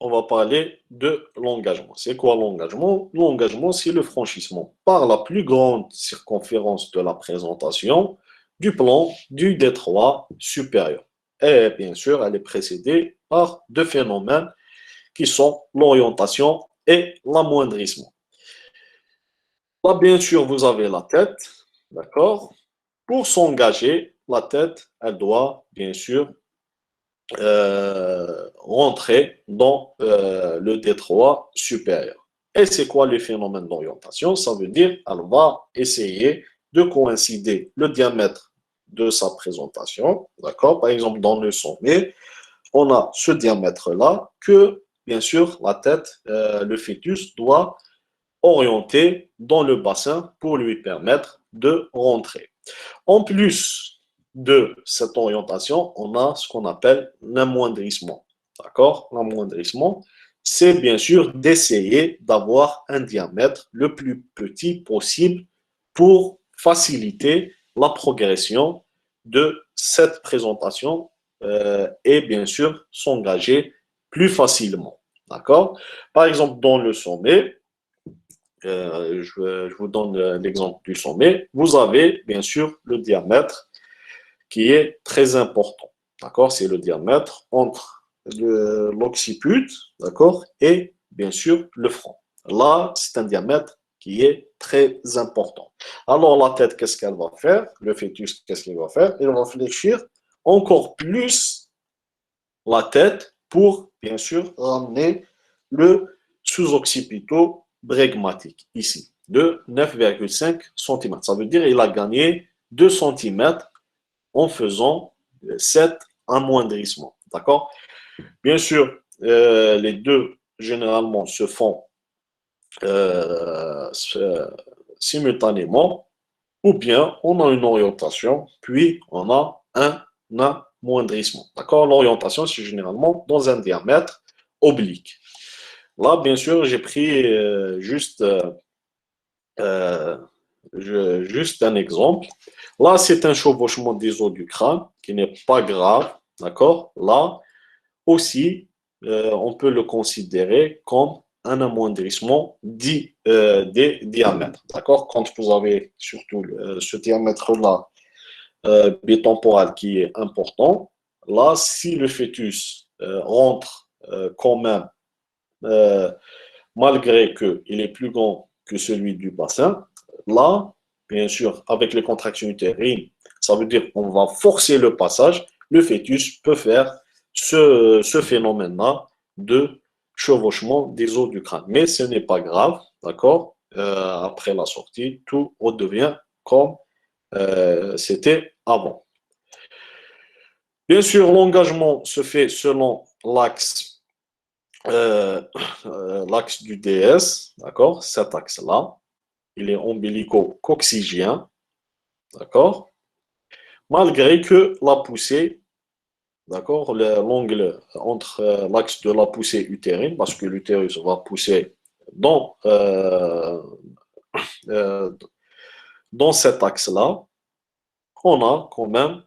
on va parler de l'engagement. C'est quoi l'engagement? L'engagement, c'est le franchissement par la plus grande circonférence de la présentation du plan du détroit supérieur. Et bien sûr, elle est précédée par deux phénomènes qui sont l'orientation et l'amoindrissement. Là, bien sûr, vous avez la tête, d'accord? Pour s'engager, la tête, elle doit bien sûr rentrer dans le détroit supérieur. Et c'est quoi le phénomène d'orientation? Ça veut dire qu'elle va essayer de coïncider le diamètre de sa présentation, d'accord? Par exemple, dans le sommet, on a ce diamètre-là que, bien sûr, la tête, le fœtus doit orienter dans le bassin pour lui permettre de rentrer. En plus de cette orientation, on a ce qu'on appelle l'amoindrissement. D'accord? L'amoindrissement, c'est bien sûr d'essayer d'avoir un diamètre le plus petit possible pour faciliter la progression de cette présentation et bien sûr s'engager plus facilement. D'accord? Par exemple, dans le sommet, je vous donne l'exemple du sommet. Vous avez bien sûr le diamètre qui est très important. D'accord? C'est le diamètre entre l'occiput, d'accord, et bien sûr le front. Là, c'est un diamètre qui est très important. Alors la tête, qu'est-ce qu'elle va faire? Le fœtus, qu'est-ce qu'il va faire? Il va fléchir encore plus la tête pour bien sûr ramener le sous-occipito bregmatique ici de 9,5 cm. Ça veut dire qu'il a gagné 2 cm en faisant cet amoindrissement. D'accord? Bien sûr, les deux généralement se font euh, simultanément, ou bien on a une orientation, puis on a un amoindrissement. D'accord? L'orientation, c'est généralement dans un diamètre oblique. Là, bien sûr, j'ai pris euh, juste un exemple. Là, c'est un chevauchement des os du crâne qui n'est pas grave. D'accord? Là aussi, on peut le considérer comme un amoindrissement des diamètres. D'accord? Quand vous avez surtout ce diamètre-là bitemporal qui est important, là, si le fœtus rentre quand même, euh, malgré qu'il est plus grand que celui du bassin, là, bien sûr, avec les contractions utérines, ça veut dire qu'on va forcer le passage, le fœtus peut faire ce phénomène-là de chevauchement des os du crâne. Mais ce n'est pas grave, d'accord? Après la sortie, tout redevient comme c'était avant. Bien sûr, l'engagement se fait selon l'axe du DS, d'accord? Cet axe-là, il est ombilico-coccygien, d'accord? Malgré que la poussée, d'accord, l'angle entre l'axe de la poussée utérine, parce que l'utérus va pousser dans, euh, euh, dans cet axe-là, on a quand même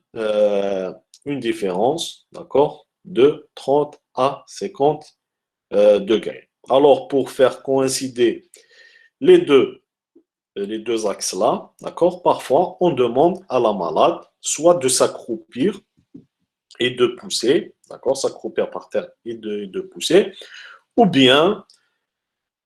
une différence, d'accord, de 30 à 50 degrés. Alors, pour faire coïncider les deux, les deux axes-là, d'accord, parfois, on demande à la malade soit de s'accroupir et de pousser, d'accord, s'accroupir par terre et de pousser, ou bien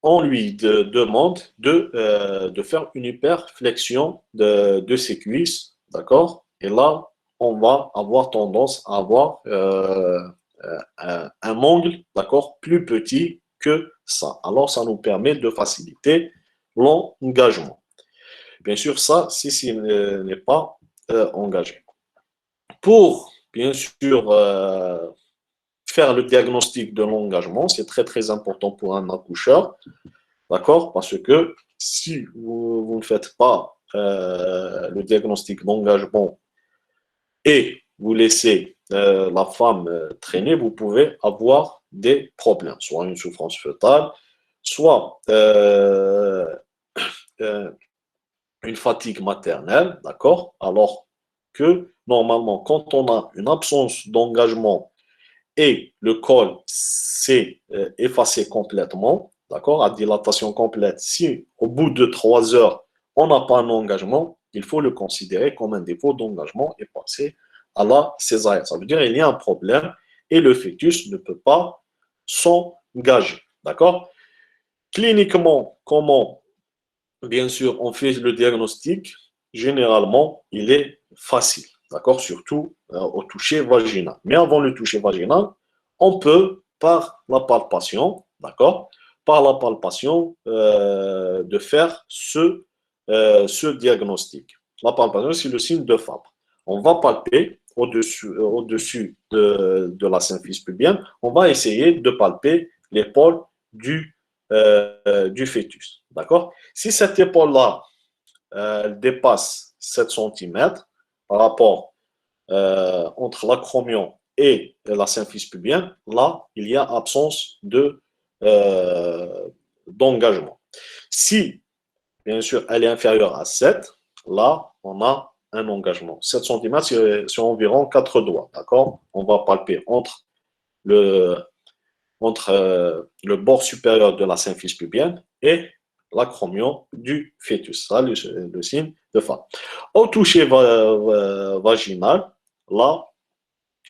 on lui demande de faire une hyperflexion de ses cuisses, d'accord? Et là, on va avoir tendance à avoir un angle, d'accord, plus petit que ça. Alors, ça nous permet de faciliter l'engagement. Bien sûr, ça, si n'est pas engagé. Pour, bien sûr, faire le diagnostic de l'engagement, c'est très, très important pour un accoucheur. D'accord? Parce que si vous ne faites pas le diagnostic d'engagement et vous laissez la femme traîner, vous pouvez avoir des problèmes, soit une souffrance fœtale, soit euh, une fatigue maternelle, d'accord? Alors que normalement, quand on a une absence d'engagement et le col s'est effacé complètement, d'accord, à dilatation complète, si au bout de 3 heures, on n'a pas un engagement, il faut le considérer comme un défaut d'engagement et passer à la césarienne. Ça veut dire qu'il y a un problème et le fœtus ne peut pas s'engager, d'accord? Cliniquement, comment, bien sûr, on fait le diagnostic? Généralement, il est facile, d'accord? Surtout au toucher vaginal. Mais avant le toucher vaginal, on peut, par la palpation, d'accord? Par la palpation, de faire ce diagnostic. La palpation, c'est le signe de Fabre. On va palper au-dessus de la symphyse pubienne. On va essayer de palper l'épaule du fœtus, d'accord? Si cette épaule-là dépasse 7 cm par rapport entre l'acromion et la symphyse pubienne, là, il y a absence d'engagement. Si, bien sûr, elle est inférieure à 7, là, on a un engagement. 7 cm, c'est environ 4 doigts, d'accord? On va palper le, entre le bord supérieur de la symphyse pubienne et l'acromion du fœtus. Ça, le signe de Fabre. Au toucher vaginal, là,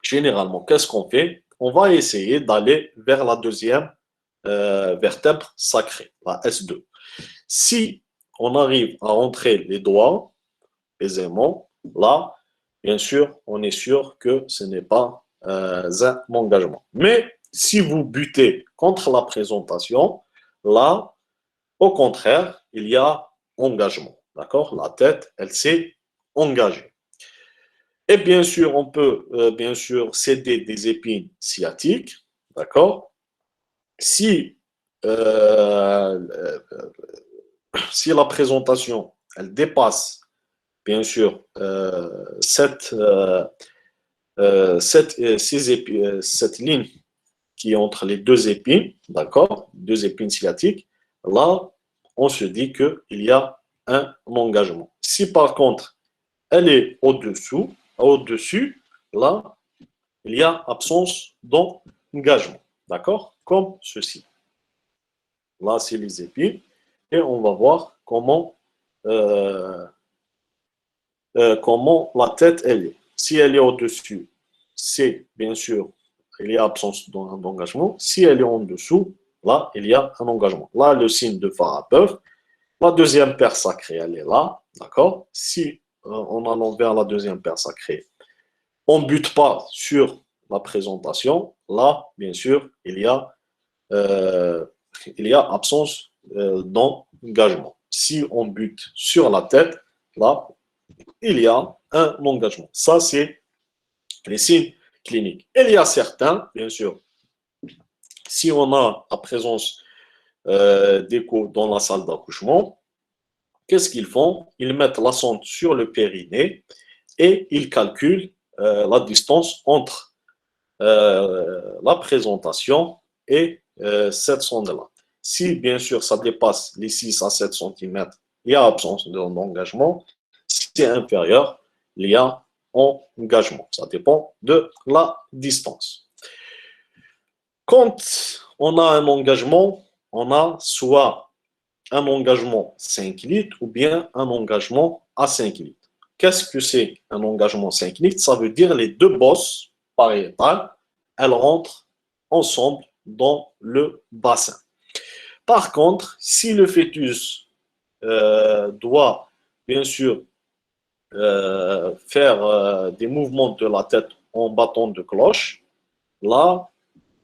généralement, qu'est-ce qu'on fait? On va essayer d'aller vers la deuxième vertèbre sacrée, la S2. Si on arrive à rentrer les doigts aisément, là, bien sûr, on est sûr que ce n'est pas un engagement. Mais si vous butez contre la présentation, là, au contraire, il y a engagement. D'accord? La tête, elle s'est engagée. Et bien sûr, on peut bien sûr céder des épines sciatiques. D'accord? Si, si la présentation, elle dépasse, bien sûr, cette ligne qui est entre les deux épines, d'accord, deux épines sciatiques, là, on se dit qu'il y a un engagement. Si par contre, elle est au-dessus, là, il y a absence d'engagement, d'accord, comme ceci. Là, c'est les épines, et on va voir euh, comment la tête elle est. Si elle est au-dessus, c'est bien sûr, il y a absence d'engagement. Si elle est en dessous, là, il y a un engagement. Là, le signe de Farapeur. La deuxième paire sacrée, elle est là, d'accord? Si on allant vers la deuxième paire sacrée, on ne bute pas sur la présentation, là, bien sûr, euh, il y a absence d'engagement. Si on bute sur la tête, là, il y a un engagement. Ça, c'est les signes cliniques. Et il y a certains, bien sûr, si on a la présence d'écho dans la salle d'accouchement, qu'est-ce qu'ils font? Ils mettent la sonde sur le périnée et ils calculent la distance entre la présentation et cette sonde-là. Si, bien sûr, ça dépasse les 6 à 7 cm, il y a absence d'engagement. Si c'est inférieur, il y a engagement. Ça dépend de la distance. Quand on a un engagement, on a soit un engagement 5 litres ou bien un engagement à 5 litres. Qu'est-ce que c'est un engagement 5 litres? Ça veut dire les deux bosses pariétales, elles rentrent ensemble dans le bassin. Par contre, si le fœtus doit bien sûr faire des mouvements de la tête en battant de cloche, là,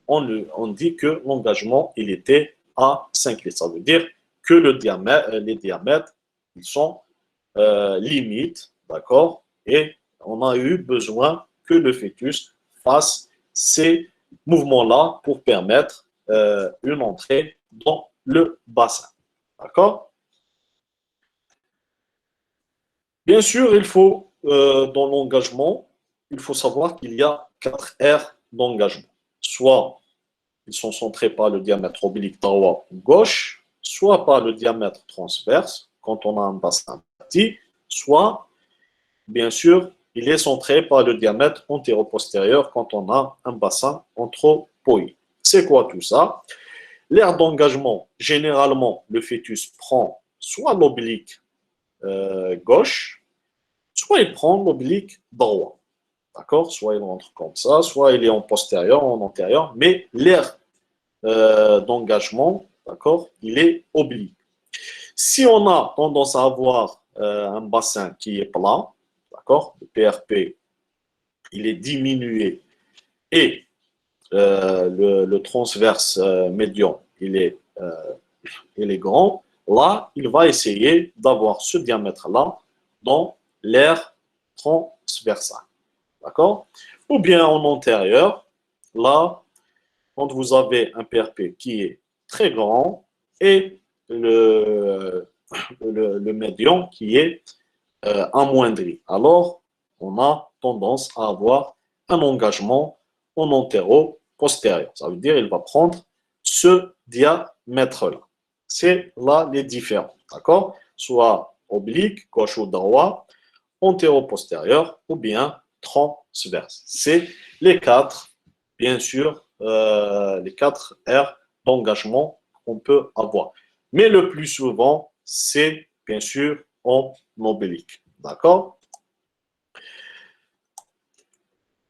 on dit que l'engagement, il était à 5 litres. Ça veut dire que les diamètres, ils sont limites, d'accord? Et on a eu besoin que le fœtus fasse ces mouvements-là pour permettre une entrée dans le bassin, d'accord? Bien sûr, dans l'engagement, il faut savoir qu'il y a 4 aires d'engagement. Soit ils sont centrés par le diamètre oblique droit ou gauche, soit par le diamètre transverse, quand on a un bassin petit, soit, bien sûr, il est centré par le diamètre antéro-postérieur quand on a un bassin anthropoïde. C'est quoi tout ça? L'aire d'engagement, généralement, le fœtus prend soit l'oblique gauche, soit il prend l'oblique droit. D'accord? Soit il rentre comme ça, soit il est en postérieur, en antérieur, mais l'aire d'engagement, d'accord, il est oblique. Si on a tendance à avoir un bassin qui est plat, d'accord, le PRP, il est diminué et le transverse médian, il est grand, là, il va essayer d'avoir ce diamètre-là dans l'aire transversale. D'accord? Ou bien en antérieur, là, quand vous avez un PRP qui est très grand et le médian qui est amoindri. Alors, on a tendance à avoir un engagement en antéro-postérieur. Ça veut dire qu'il va prendre ce diamètre-là. C'est là les différents, d'accord? Soit oblique, gauche ou droit, antéro-postérieur ou bien transverse. C'est les quatre, bien sûr, les quatre aires d'engagement qu'on peut avoir. Mais le plus souvent, c'est bien sûr en oblique. D'accord?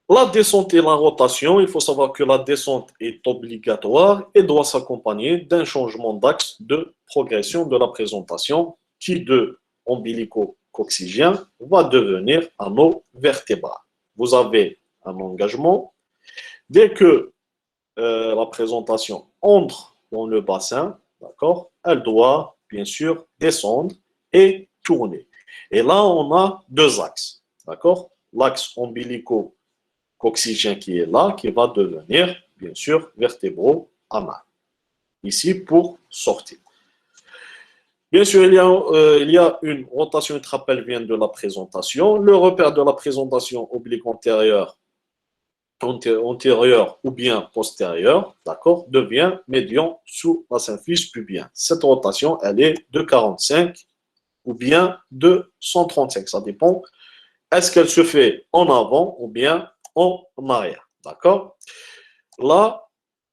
La descente et la rotation, il faut savoir que la descente est obligatoire et doit s'accompagner d'un changement d'axe de progression de la présentation qui de ombilico-coccygien va devenir anneau vertébral. Vous avez un engagement. Dès que la présentation entre dans le bassin, d'accord, elle doit bien sûr descendre et tourner. Et là, on a deux axes, d'accord? L'axe ombilico-coccygien qui est là, qui va devenir bien sûr vertébro-anal. Ici pour sortir. Bien sûr, il y a une rotation intrapelvienne de la présentation. Le repère de la présentation oblique antérieure ou bien postérieure, d'accord, devient médian sous la symphyse pubien. Cette rotation, elle est de 45 ou bien de 135. Ça dépend. Est-ce qu'elle se fait en avant ou bien en arrière, d'accord? Là,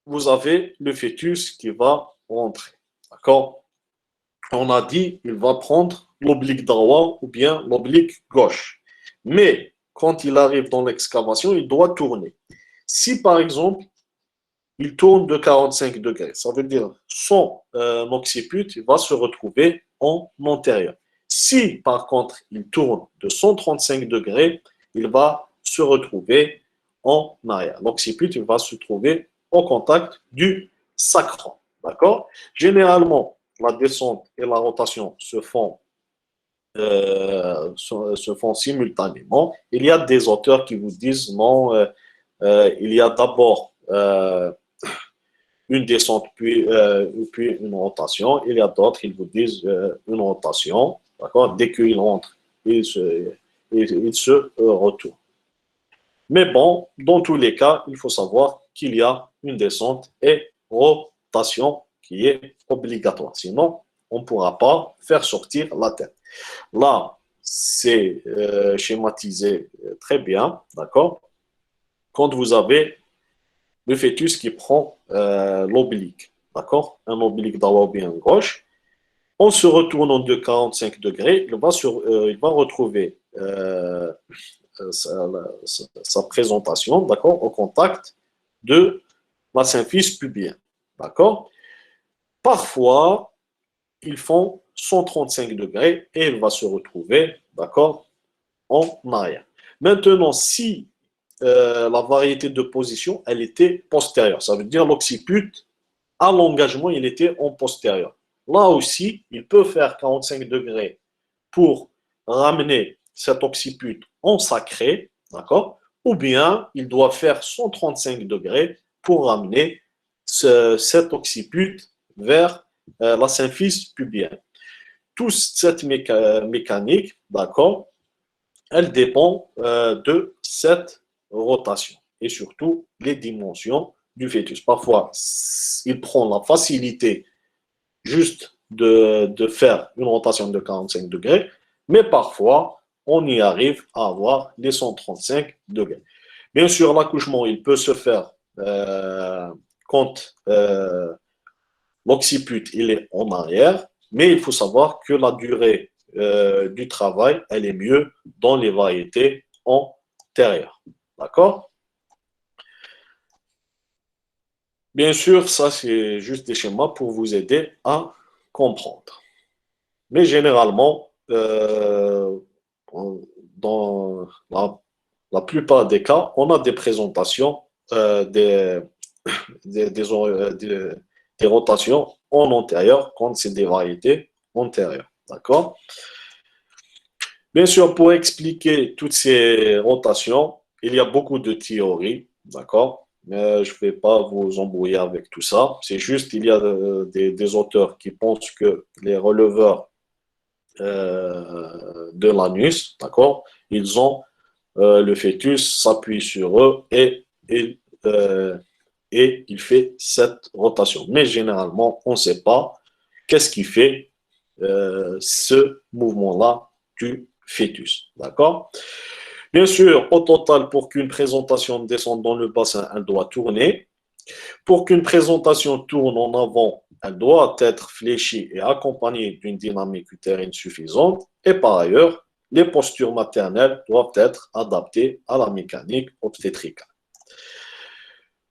vous avez le fœtus qui va rentrer, d'accord? On a dit qu'il va prendre l'oblique droit ou bien l'oblique gauche. Mais quand il arrive dans l'excavation, il doit tourner. Si par exemple, il tourne de 45 degrés, ça veut dire son occiput va se retrouver en antérieur. Si par contre, il tourne de 135 degrés, il va se retrouver en arrière. L'occiput va se trouver en contact du sacrum. D'accord? Généralement, la descente et la rotation se font simultanément. Il y a des auteurs qui vous disent non, il y a d'abord une descente puis une rotation. Il y a d'autres qui vous disent une rotation. D'accord? Dès qu'il rentre, il se retourne. Mais bon, dans tous les cas, il faut savoir qu'il y a une descente et rotation qui est obligatoire. Sinon, on ne pourra pas faire sortir la tête. Là, c'est schématisé très bien, d'accord? Quand vous avez le fœtus qui prend l'oblique, d'accord? Un oblique droit ou bien gauche, en se retournant de 45 degrés, il va retrouver sa présentation, d'accord, au contact de la symphyse pubienne, d'accord? Parfois, ils font 135 degrés et il va se retrouver, d'accord, en arrière. Maintenant, si la variété de position, elle était postérieure, ça veut dire l'occiput, à l'engagement, il était en postérieur. Là aussi, il peut faire 45 degrés pour ramener cet occiput en sacré, d'accord? Ou bien il doit faire 135 degrés pour ramener cet occiput vers la symphyse pubienne. Toute cette mécanique, d'accord, elle dépend de cette rotation et surtout les dimensions du fœtus. Parfois, il prend la facilité juste de faire une rotation de 45 degrés, mais parfois, on y arrive à avoir les 135 degrés. Bien sûr, l'accouchement, il peut se faire quand l'occiput il est en arrière, mais il faut savoir que la durée du travail, elle est mieux dans les variétés antérieures. D'accord? Bien sûr, ça, c'est juste des schémas pour vous aider à comprendre. Mais généralement, dans la plupart des cas, on a des présentations, des rotations en antérieur quand c'est des variétés antérieures. D'accord? Bien sûr, pour expliquer toutes ces rotations, il y a beaucoup de théories. D'accord? Mais je ne vais pas vous embrouiller avec tout ça. C'est juste qu'il y a des auteurs qui pensent que les releveurs de l'anus, d'accord, ils ont le fœtus s'appuie sur eux et il fait cette rotation. Mais généralement, on ne sait pas qu'est-ce qui fait ce mouvement-là du fœtus. D'accord? Bien sûr, au total, pour qu'une présentation descende dans le bassin, elle doit tourner. Pour qu'une présentation tourne en avant, elle doit être fléchie et accompagnée d'une dynamique utérine suffisante. Et par ailleurs, les postures maternelles doivent être adaptées à la mécanique obstétricale.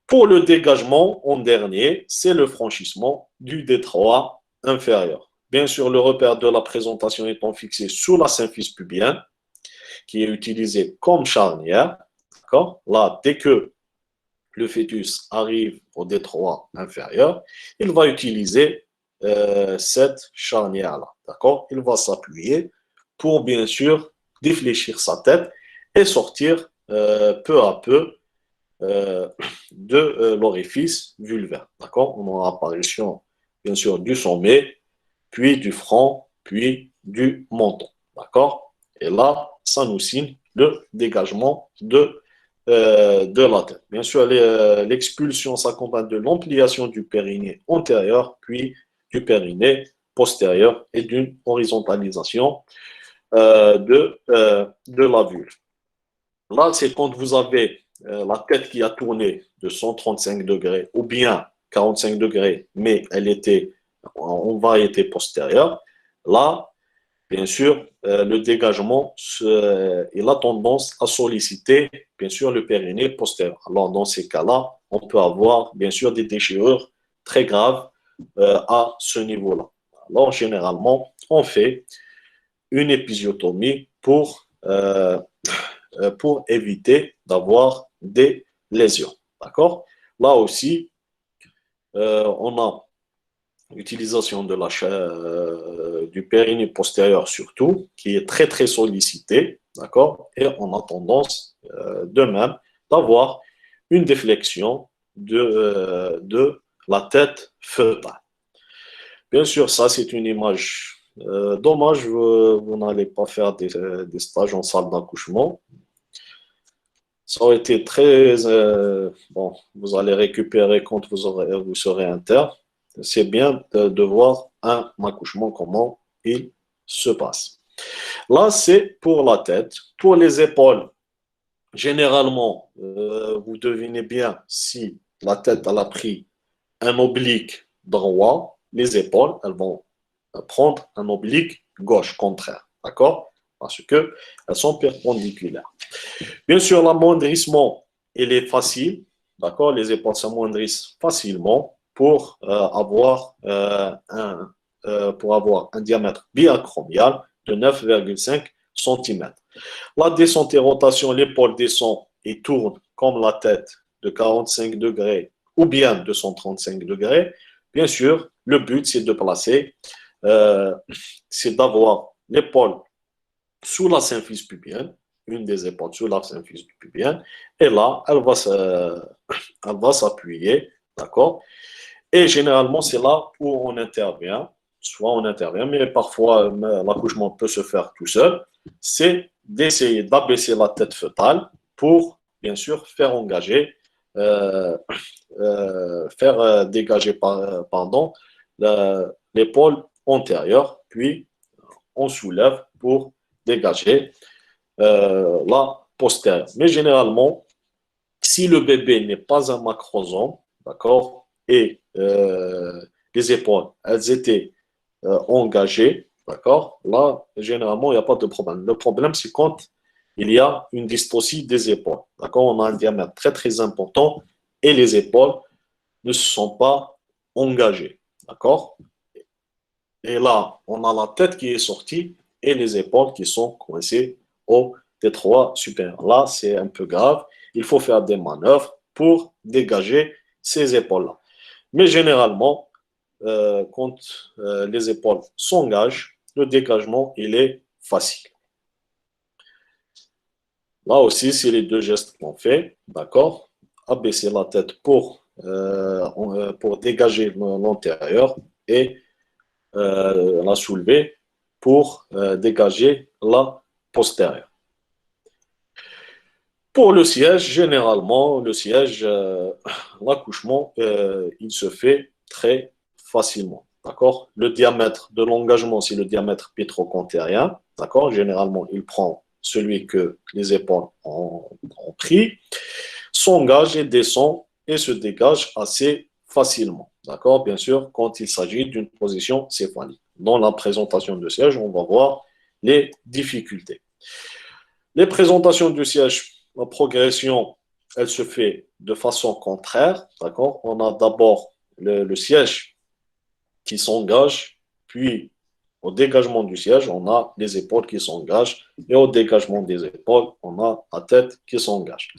Pour le dégagement, en dernier, c'est le franchissement du détroit inférieur. Bien sûr, le repère de la présentation étant fixé sous la symphyse pubienne, qui est utilisé comme charnière. Là, dès que le fœtus arrive au détroit inférieur, il va utiliser cette charnière-là. D'accord? Il va s'appuyer pour, bien sûr, défléchir sa tête et sortir peu à peu de l'orifice vulvaire. D'accord? On a apparition, bien sûr, du sommet, puis du front, puis du menton. D'accord? Et là, ça nous signe le dégagement de la tête. Bien sûr, l'expulsion s'accompagne de l'ampliation du périnée antérieur, puis du périnée postérieur et d'une horizontalisation de la vulve. Là, c'est quand vous avez la tête qui a tourné de 135 degrés ou bien 45 degrés, mais elle était en variété postérieure. Là, bien sûr, le dégagement, il a tendance à solliciter, bien sûr, le périnée postérieur. Alors, dans ces cas-là, on peut avoir, bien sûr, des déchirures très graves à ce niveau-là. Alors, généralement, on fait une épisiotomie pour éviter d'avoir des lésions. D'accord? Là aussi, on a l'utilisation du périnée postérieur surtout, qui est très très sollicité, d'accord? Et on a tendance de même d'avoir une déflexion de la tête fœtale. Bien sûr, ça c'est une image dommage, vous n'allez pas faire des stages en salle d'accouchement. Ça aurait été très bon. Vous allez récupérer quand vous serez interne. C'est bien de voir un accouchement, comment il se passe. Là, c'est pour la tête. Pour les épaules, généralement, vous devinez bien si la tête elle a pris un oblique droit, les épaules, elles vont prendre un oblique gauche, contraire. D'accord? Parce qu'elles sont perpendiculaires. Bien sûr, l'amoindrissement, il est facile. D'accord? Les épaules s'amoindrissent facilement pour avoir un diamètre biacromial de 9,5 cm. La descente et rotation, l'épaule descend et tourne comme la tête de 45 degrés ou bien de 135 degrés. Bien sûr, le but, c'est de placer, c'est d'avoir l'épaule sous la symphyse pubienne, une des épaules sous la symphyse pubienne, et là, elle va s'appuyer, d'accord? Et généralement, c'est là où on intervient, soit on intervient, mais parfois l'accouchement peut se faire tout seul, c'est d'essayer d'abaisser la tête fœtale pour, bien sûr, faire engager, faire dégager, pardon, l'épaule antérieure, puis on soulève pour dégager la postérieure. Mais généralement, si le bébé n'est pas un macrosome, d'accord, et les épaules, elles étaient engagées, d'accord, là, généralement, il n'y a pas de problème. Le problème, c'est quand il y a une dystocie des épaules, d'accord, on a un diamètre très, très important et les épaules ne se sont pas engagées, d'accord. Et là, on a la tête qui est sortie et les épaules qui sont coincées au T3 supérieur. Là, c'est un peu grave. Il faut faire des manœuvres pour dégager ces épaules-là. Mais généralement, quand les épaules s'engagent, le dégagement, il est facile. Là aussi, c'est les deux gestes qu'on fait, d'accord? Abaisser la tête pour dégager l'antérieur et la soulever pour dégager la postérieure. Pour le siège, généralement, le siège, l'accouchement, il se fait très facilement. D'accord. Le diamètre de l'engagement, c'est le diamètre pétrocontérien. D'accord. Généralement, il prend celui que les épaules ont pris, s'engage et descend et se dégage assez facilement. D'accord. Bien sûr, quand il s'agit d'une position céphalique. Dans la présentation de siège, on va voir les difficultés. Les présentations du siège, la progression, elle se fait de façon contraire. D'accord. On a d'abord le siège qui s'engage, puis au dégagement du siège, on a les épaules qui s'engagent, et au dégagement des épaules, on a la tête qui s'engage.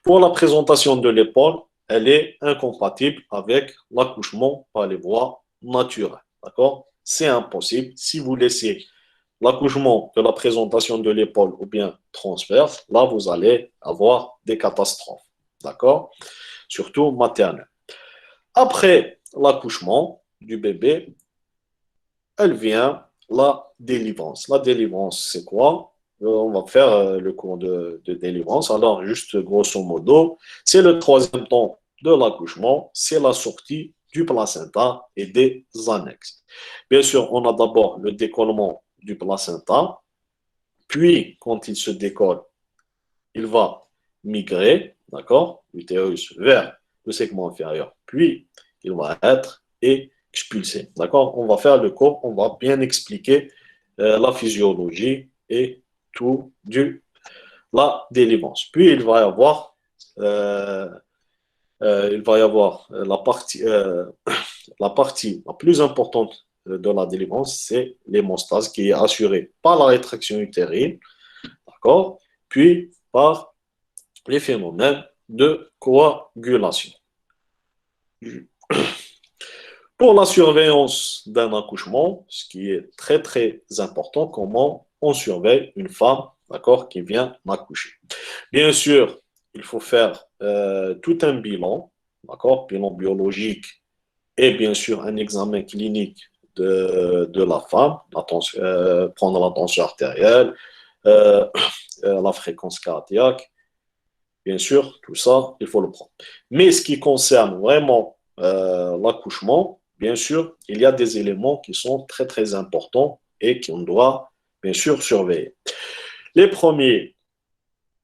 Pour la présentation de l'épaule, elle est incompatible avec l'accouchement par les voies naturelles. D'accord. C'est impossible. Si vous laissez l'accouchement de la présentation de l'épaule ou bien transverse, là, vous allez avoir des catastrophes. D'accord. Surtout maternelles. Après l'accouchement du bébé, elle vient la délivrance. La délivrance, c'est quoi? On va faire le cours de délivrance. Alors, juste grosso modo, c'est le troisième temps de l'accouchement, c'est la sortie du placenta et des annexes. Bien sûr, on a d'abord le décollement du placenta, puis quand il se décolle, il va migrer, d'accord, l'utérus vers le segment inférieur, puis il va être expulsé, d'accord. On va faire le cours, on va bien expliquer la physiologie et tout du la délivrance. Puis il va y avoir la partie la plus importante de la délivrance, c'est l'hémostase qui est assurée par la rétraction utérine, d'accord, puis par les phénomènes de coagulation. Pour la surveillance d'un accouchement, ce qui est très très important, comment on surveille une femme, d'accord, qui vient m'accoucher. Bien sûr, il faut faire tout un bilan, d'accord, bilan biologique et bien sûr un examen clinique de la femme, prendre la tension artérielle, euh, la fréquence cardiaque. Bien sûr, tout ça, il faut le prendre. Mais ce qui concerne vraiment l'accouchement, bien sûr, il y a des éléments qui sont très, très importants et qu'on doit, bien sûr, surveiller. Les premiers,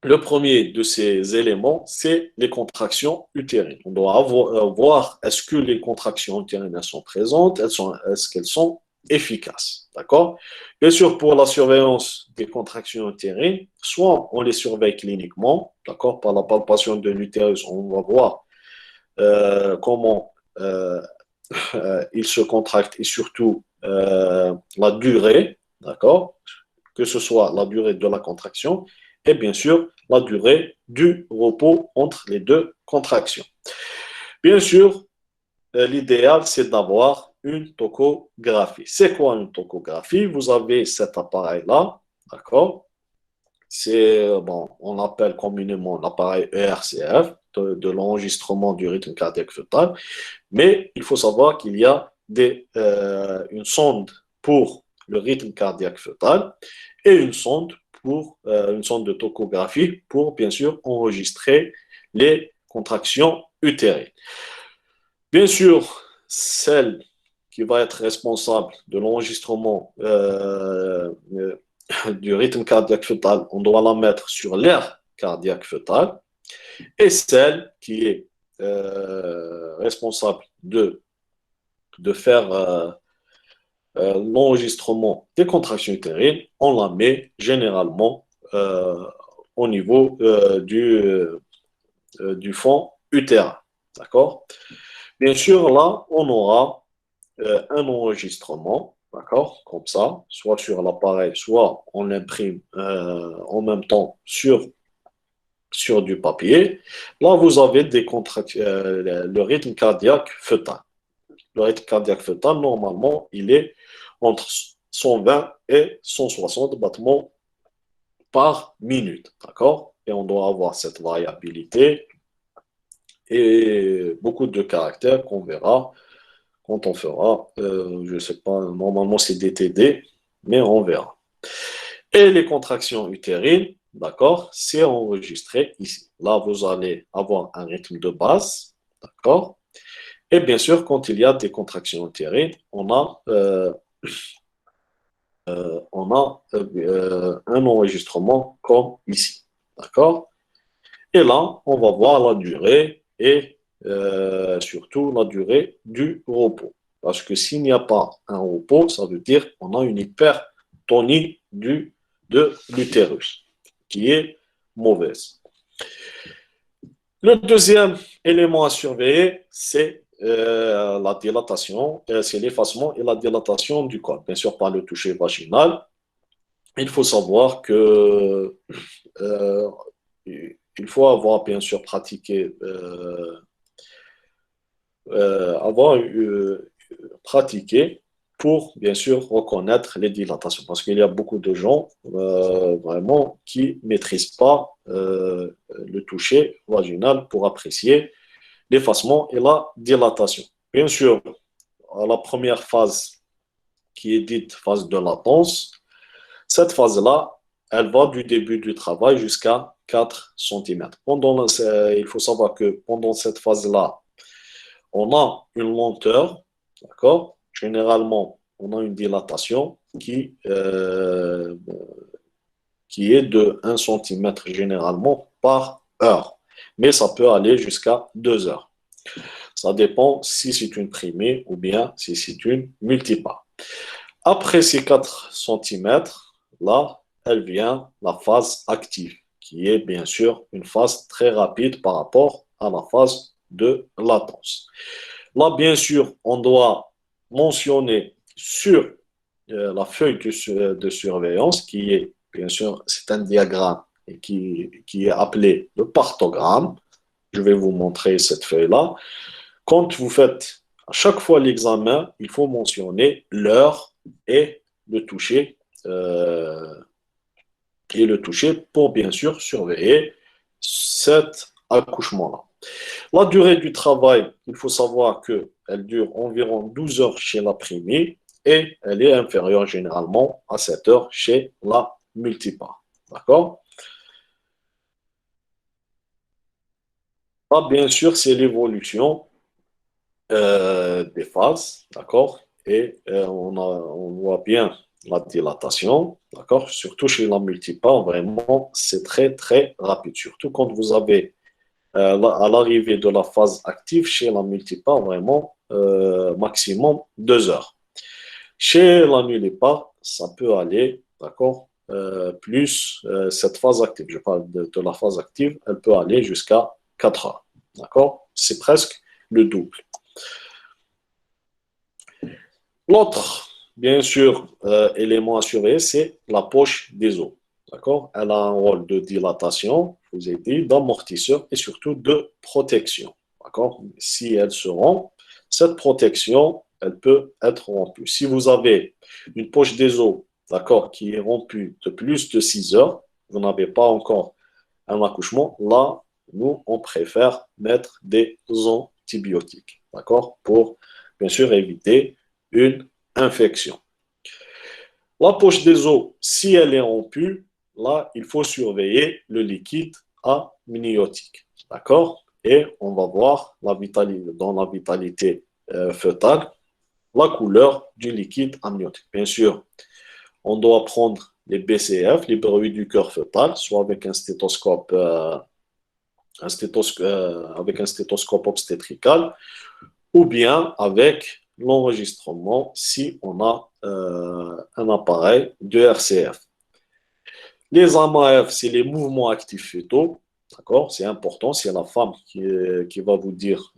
le premier de ces éléments, c'est les contractions utérines. On doit voir est-ce que les contractions utérines elles sont présentes, est-ce qu'elles sont efficaces. D'accord. Bien sûr, pour la surveillance des contractions utérines, soit on les surveille cliniquement, d'accord, par la palpation de l'utérus, on va voir comment il se contracte et surtout la durée, d'accord, que ce soit la durée de la contraction et bien sûr la durée du repos entre les deux contractions. Bien sûr, l'idéal, c'est d'avoir une tocographie. C'est quoi une tocographie? Vous avez cet appareil-là, d'accord? C'est, bon, on l'appelle communément l'appareil ERCF, de l'enregistrement du rythme cardiaque fœtal, mais il faut savoir qu'il y a une sonde pour le rythme cardiaque fœtal et une sonde de tocographie pour, bien sûr, enregistrer les contractions utérines. Bien sûr, celle qui va être responsable de l'enregistrement du rythme cardiaque fœtal, on doit la mettre sur l'air cardiaque fœtal, et celle qui est responsable de faire l'enregistrement des contractions utérines, on la met généralement au niveau du fond utérin. D'accord? Bien sûr, là, on aura un enregistrement, d'accord, comme ça, soit sur l'appareil, soit on l'imprime en même temps sur du papier. Là, vous avez le rythme cardiaque fœtal. Le rythme cardiaque fœtal, normalement, il est entre 120 et 160 battements par minute, d'accord? Et on doit avoir cette variabilité et beaucoup de caractères qu'on verra quand on fera, je ne sais pas, normalement c'est DTD, mais on verra. Et les contractions utérines, d'accord, c'est enregistré ici. Là, vous allez avoir un rythme de base, d'accord? Et bien sûr, quand il y a des contractions utérines, on a un enregistrement comme ici, d'accord? Et là, on va voir la durée et surtout la durée du repos. Parce que s'il n'y a pas un repos, ça veut dire qu'on a une hypertonie de l'utérus, qui est mauvaise. Le deuxième élément à surveiller, c'est la dilatation, c'est l'effacement et la dilatation du col. Bien sûr, pas le toucher vaginal. Il faut savoir que il faut avoir bien sûr pratiqué, avoir pratiqué pour bien sûr reconnaître les dilatations, parce qu'il y a beaucoup de gens vraiment qui ne maîtrisent pas le toucher vaginal pour apprécier l'effacement et la dilatation. Bien sûr, à la première phase qui est dite phase de latence, cette phase-là, elle va du début du travail jusqu'à 4 cm. Il faut savoir que pendant cette phase-là, on a une lenteur, d'accord? Généralement, on a une dilatation qui est de 1 cm généralement par heure. Mais ça peut aller jusqu'à 2 heures. Ça dépend si c'est une primée ou bien si c'est une multipart. Après ces 4 cm, là, elle vient la phase active, qui est bien sûr une phase très rapide par rapport à la phase de latence. Là, bien sûr, on doit mentionner sur la feuille de surveillance, qui est, bien sûr, c'est un diagramme et qui est appelé le partogramme. Je vais vous montrer cette feuille-là. Quand vous faites à chaque fois l'examen, il faut mentionner l'heure et le toucher euh, pour bien sûr surveiller cet accouchement-là. La durée du travail, il faut savoir qu'elle dure environ 12 heures chez la primée et elle est inférieure généralement à 7 heures chez la multipart. D'accord? Là, bien sûr, c'est l'évolution des phases, d'accord? Et on voit bien la dilatation, d'accord? Surtout chez la multipart, vraiment, c'est très, très rapide. Surtout quand vous avez à l'arrivée de la phase active chez la multipart, vraiment, maximum 2 heures. Chez la nullipare, ça peut aller, d'accord? Plus cette phase active, je parle de la phase active, elle peut aller jusqu'à 4 heures, d'accord? C'est presque le double. L'autre, bien sûr, élément à surveiller, c'est la poche des os. D'accord? Elle a un rôle de dilatation, je vous ai dit, d'amortisseur et surtout de protection. D'accord? Si elle se rompt, cette protection, elle peut être rompue. Si vous avez une poche des os, d'accord, qui est rompue de plus de 6 heures, vous n'avez pas encore un accouchement, là, nous, on préfère mettre des antibiotiques. D'accord? Pour, bien sûr, éviter une infection. La poche des os, si elle est rompue, là, il faut surveiller le liquide amniotique. D'accord? Et on va voir dans la vitalité fœtale la couleur du liquide amniotique. Bien sûr, on doit prendre les BCF, les bruits du cœur fœtal, soit avec un stéthoscope, avec un stéthoscope obstétrical, ou bien avec l'enregistrement si on a un appareil de RCF. Les AMAF, c'est les mouvements actifs fœtaux. D'accord? C'est important. C'est la femme qui va vous dire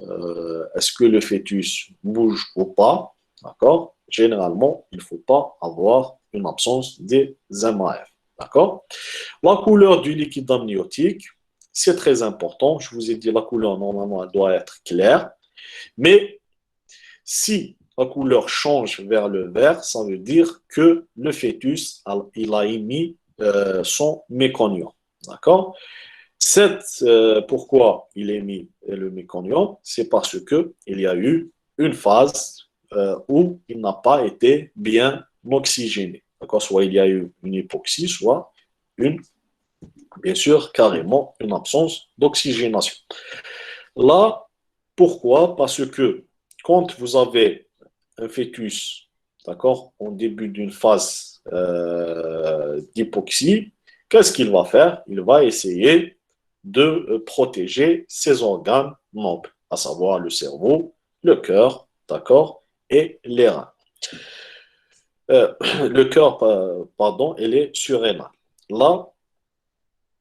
est-ce que le fœtus bouge ou pas. D'accord? Généralement, il ne faut pas avoir une absence des AMAF. D'accord? La couleur du liquide amniotique, c'est très important. Je vous ai dit la couleur, normalement, elle doit être claire. Mais si la couleur change vers le vert, ça veut dire que le fœtus, il a émis son méconium. D'accord? Pourquoi il émet le méconium? C'est parce qu'il y a eu une phase où il n'a pas été bien oxygéné. D'accord? Soit il y a eu une hypoxie, soit bien sûr, carrément une absence d'oxygénation. Là, pourquoi? Parce que quand vous avez un fœtus, d'accord, en début d'une phase d'hypoxie, qu'est-ce qu'il va faire? Il va essayer de protéger ses organes nobles, à savoir le cerveau, le cœur, d'accord, et les reins. Le cœur, pardon, et les surrénales. Là,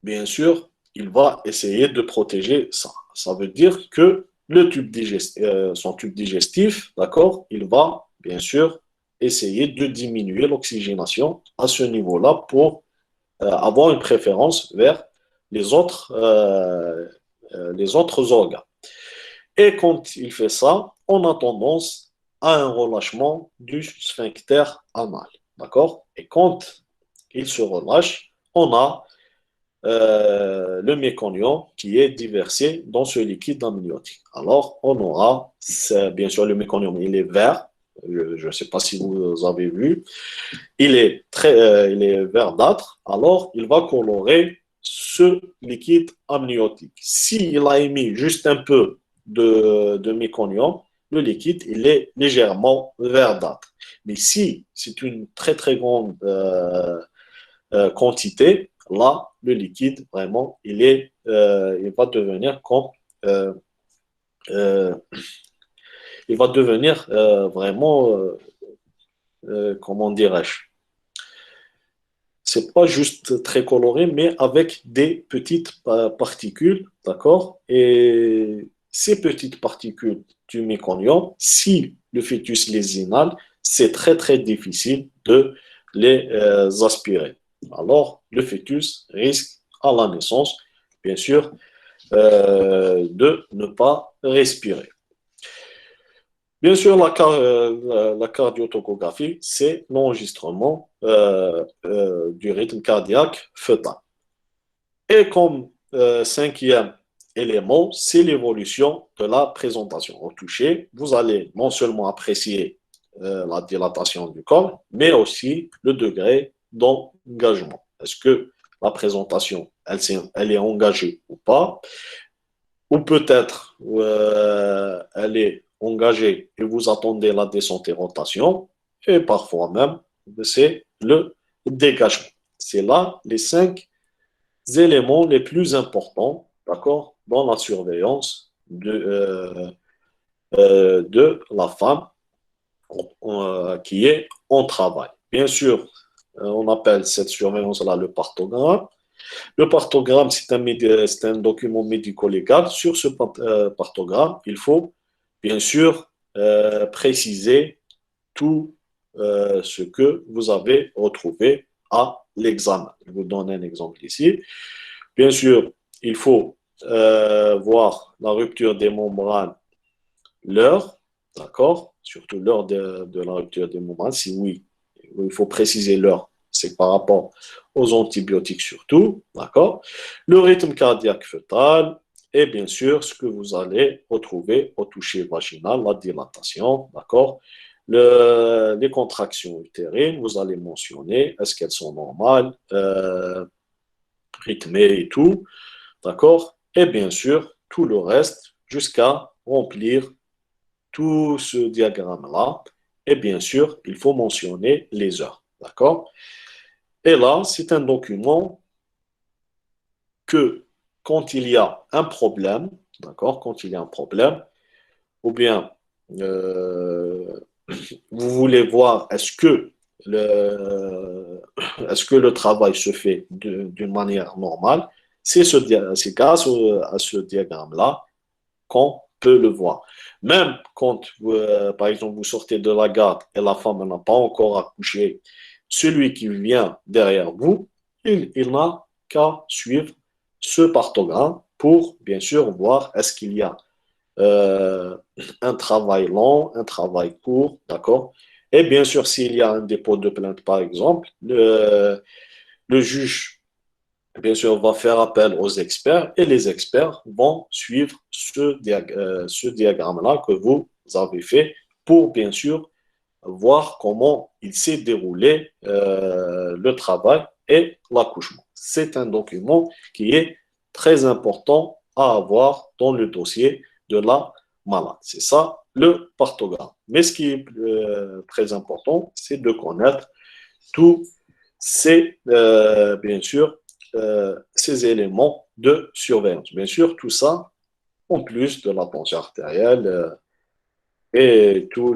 bien sûr, il va essayer de protéger ça. Ça veut dire que son tube digestif, d'accord, il va bien sûr essayer de diminuer l'oxygénation à ce niveau-là pour avoir une préférence vers les autres organes. Et quand il fait ça, on a tendance à un relâchement du sphincter anal, d'accord? Et quand il se relâche, on a le méconium qui est déversé dans ce liquide amniotique. Alors, on aura, bien sûr, le méconium, il est vert. Je ne sais pas si vous avez vu. Il est verdâtre. Alors, il va colorer ce liquide amniotique. S'il a émis juste un peu de méconium, le liquide, il est légèrement verdâtre. Mais si c'est une très, très grande quantité, là, le liquide, vraiment, il va devenir comme, euh, euh, il va devenir vraiment, comment dirais-je, c'est pas juste très coloré, mais avec des petites particules, d'accord? Et ces petites particules du méconium, si le fœtus les inhale, c'est très, très difficile de les aspirer. Alors, le fœtus risque à la naissance, bien sûr, de ne pas respirer. Bien sûr, la cardiotocographie, c'est l'enregistrement du rythme cardiaque fœtal. Et comme cinquième élément, c'est l'évolution de la présentation. Au toucher, vous allez non seulement apprécier la dilatation du col, mais aussi le degré d'engagement. Est-ce que la présentation, elle est engagée ou pas? Ou peut-être elle est engagée et vous attendez la descente et rotation, et parfois même, c'est le dégagement. C'est là les 5 éléments les plus importants, d'accord, dans la surveillance de la femme qui est en travail. Bien sûr, on appelle cette surveillance-là le partogramme. Le partogramme, c'est un document médico-légal. Sur ce partogramme, il faut bien sûr préciser tout ce que vous avez retrouvé à l'examen. Je vous donne un exemple ici. Bien sûr, il faut voir la rupture des membranes, l'heure, d'accord? Surtout l'heure de la rupture des membranes. Si oui, il faut préciser l'heure. C'est par rapport aux antibiotiques surtout, d'accord? Le rythme cardiaque fœtal et bien sûr ce que vous allez retrouver au toucher vaginal, la dilatation, d'accord? Les contractions utérines, vous allez mentionner, est-ce qu'elles sont normales, rythmées et tout, d'accord? Et bien sûr, tout le reste jusqu'à remplir tout ce diagramme-là. Et bien sûr, il faut mentionner les heures, d'accord? Et là, c'est un document que quand il y a un problème, d'accord, quand il y a un problème, ou bien euh, vous voulez voir est-ce que le travail se fait d'une manière normale, c'est grâce à ce diagramme-là qu'on peut le voir. Même quand, par exemple, vous sortez de la garde et la femme n'a pas encore accouché, celui qui vient derrière vous, il n'a qu'à suivre ce partogramme pour, bien sûr, voir est-ce qu'il y a euh, un travail long, un travail court, d'accord? Et bien sûr, s'il y a un dépôt de plainte, par exemple, le juge, bien sûr, va faire appel aux experts et les experts vont suivre ce diagramme-là que vous avez fait pour, bien sûr, voir comment il s'est déroulé le travail et l'accouchement. C'est un document qui est très important à avoir dans le dossier de la malade. C'est ça le partogramme. Mais ce qui est très important, c'est de connaître tous bien sûr, ces éléments de surveillance. Bien sûr, tout ça, en plus de la tension artérielle et tout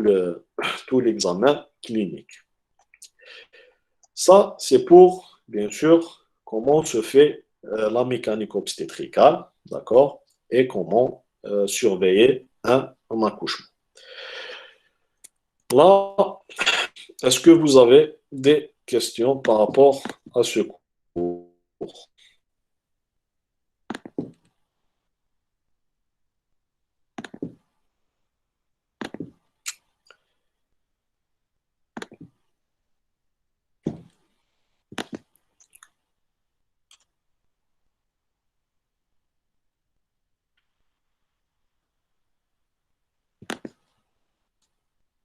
l'examen clinique. Ça, c'est pour, bien sûr, comment se fait la mécanique obstétricale, d'accord, et comment surveiller un accouchement. Là, est-ce que vous avez des questions par rapport à ce cours?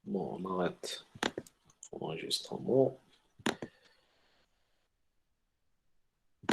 Bon, on arrête l'enregistrement.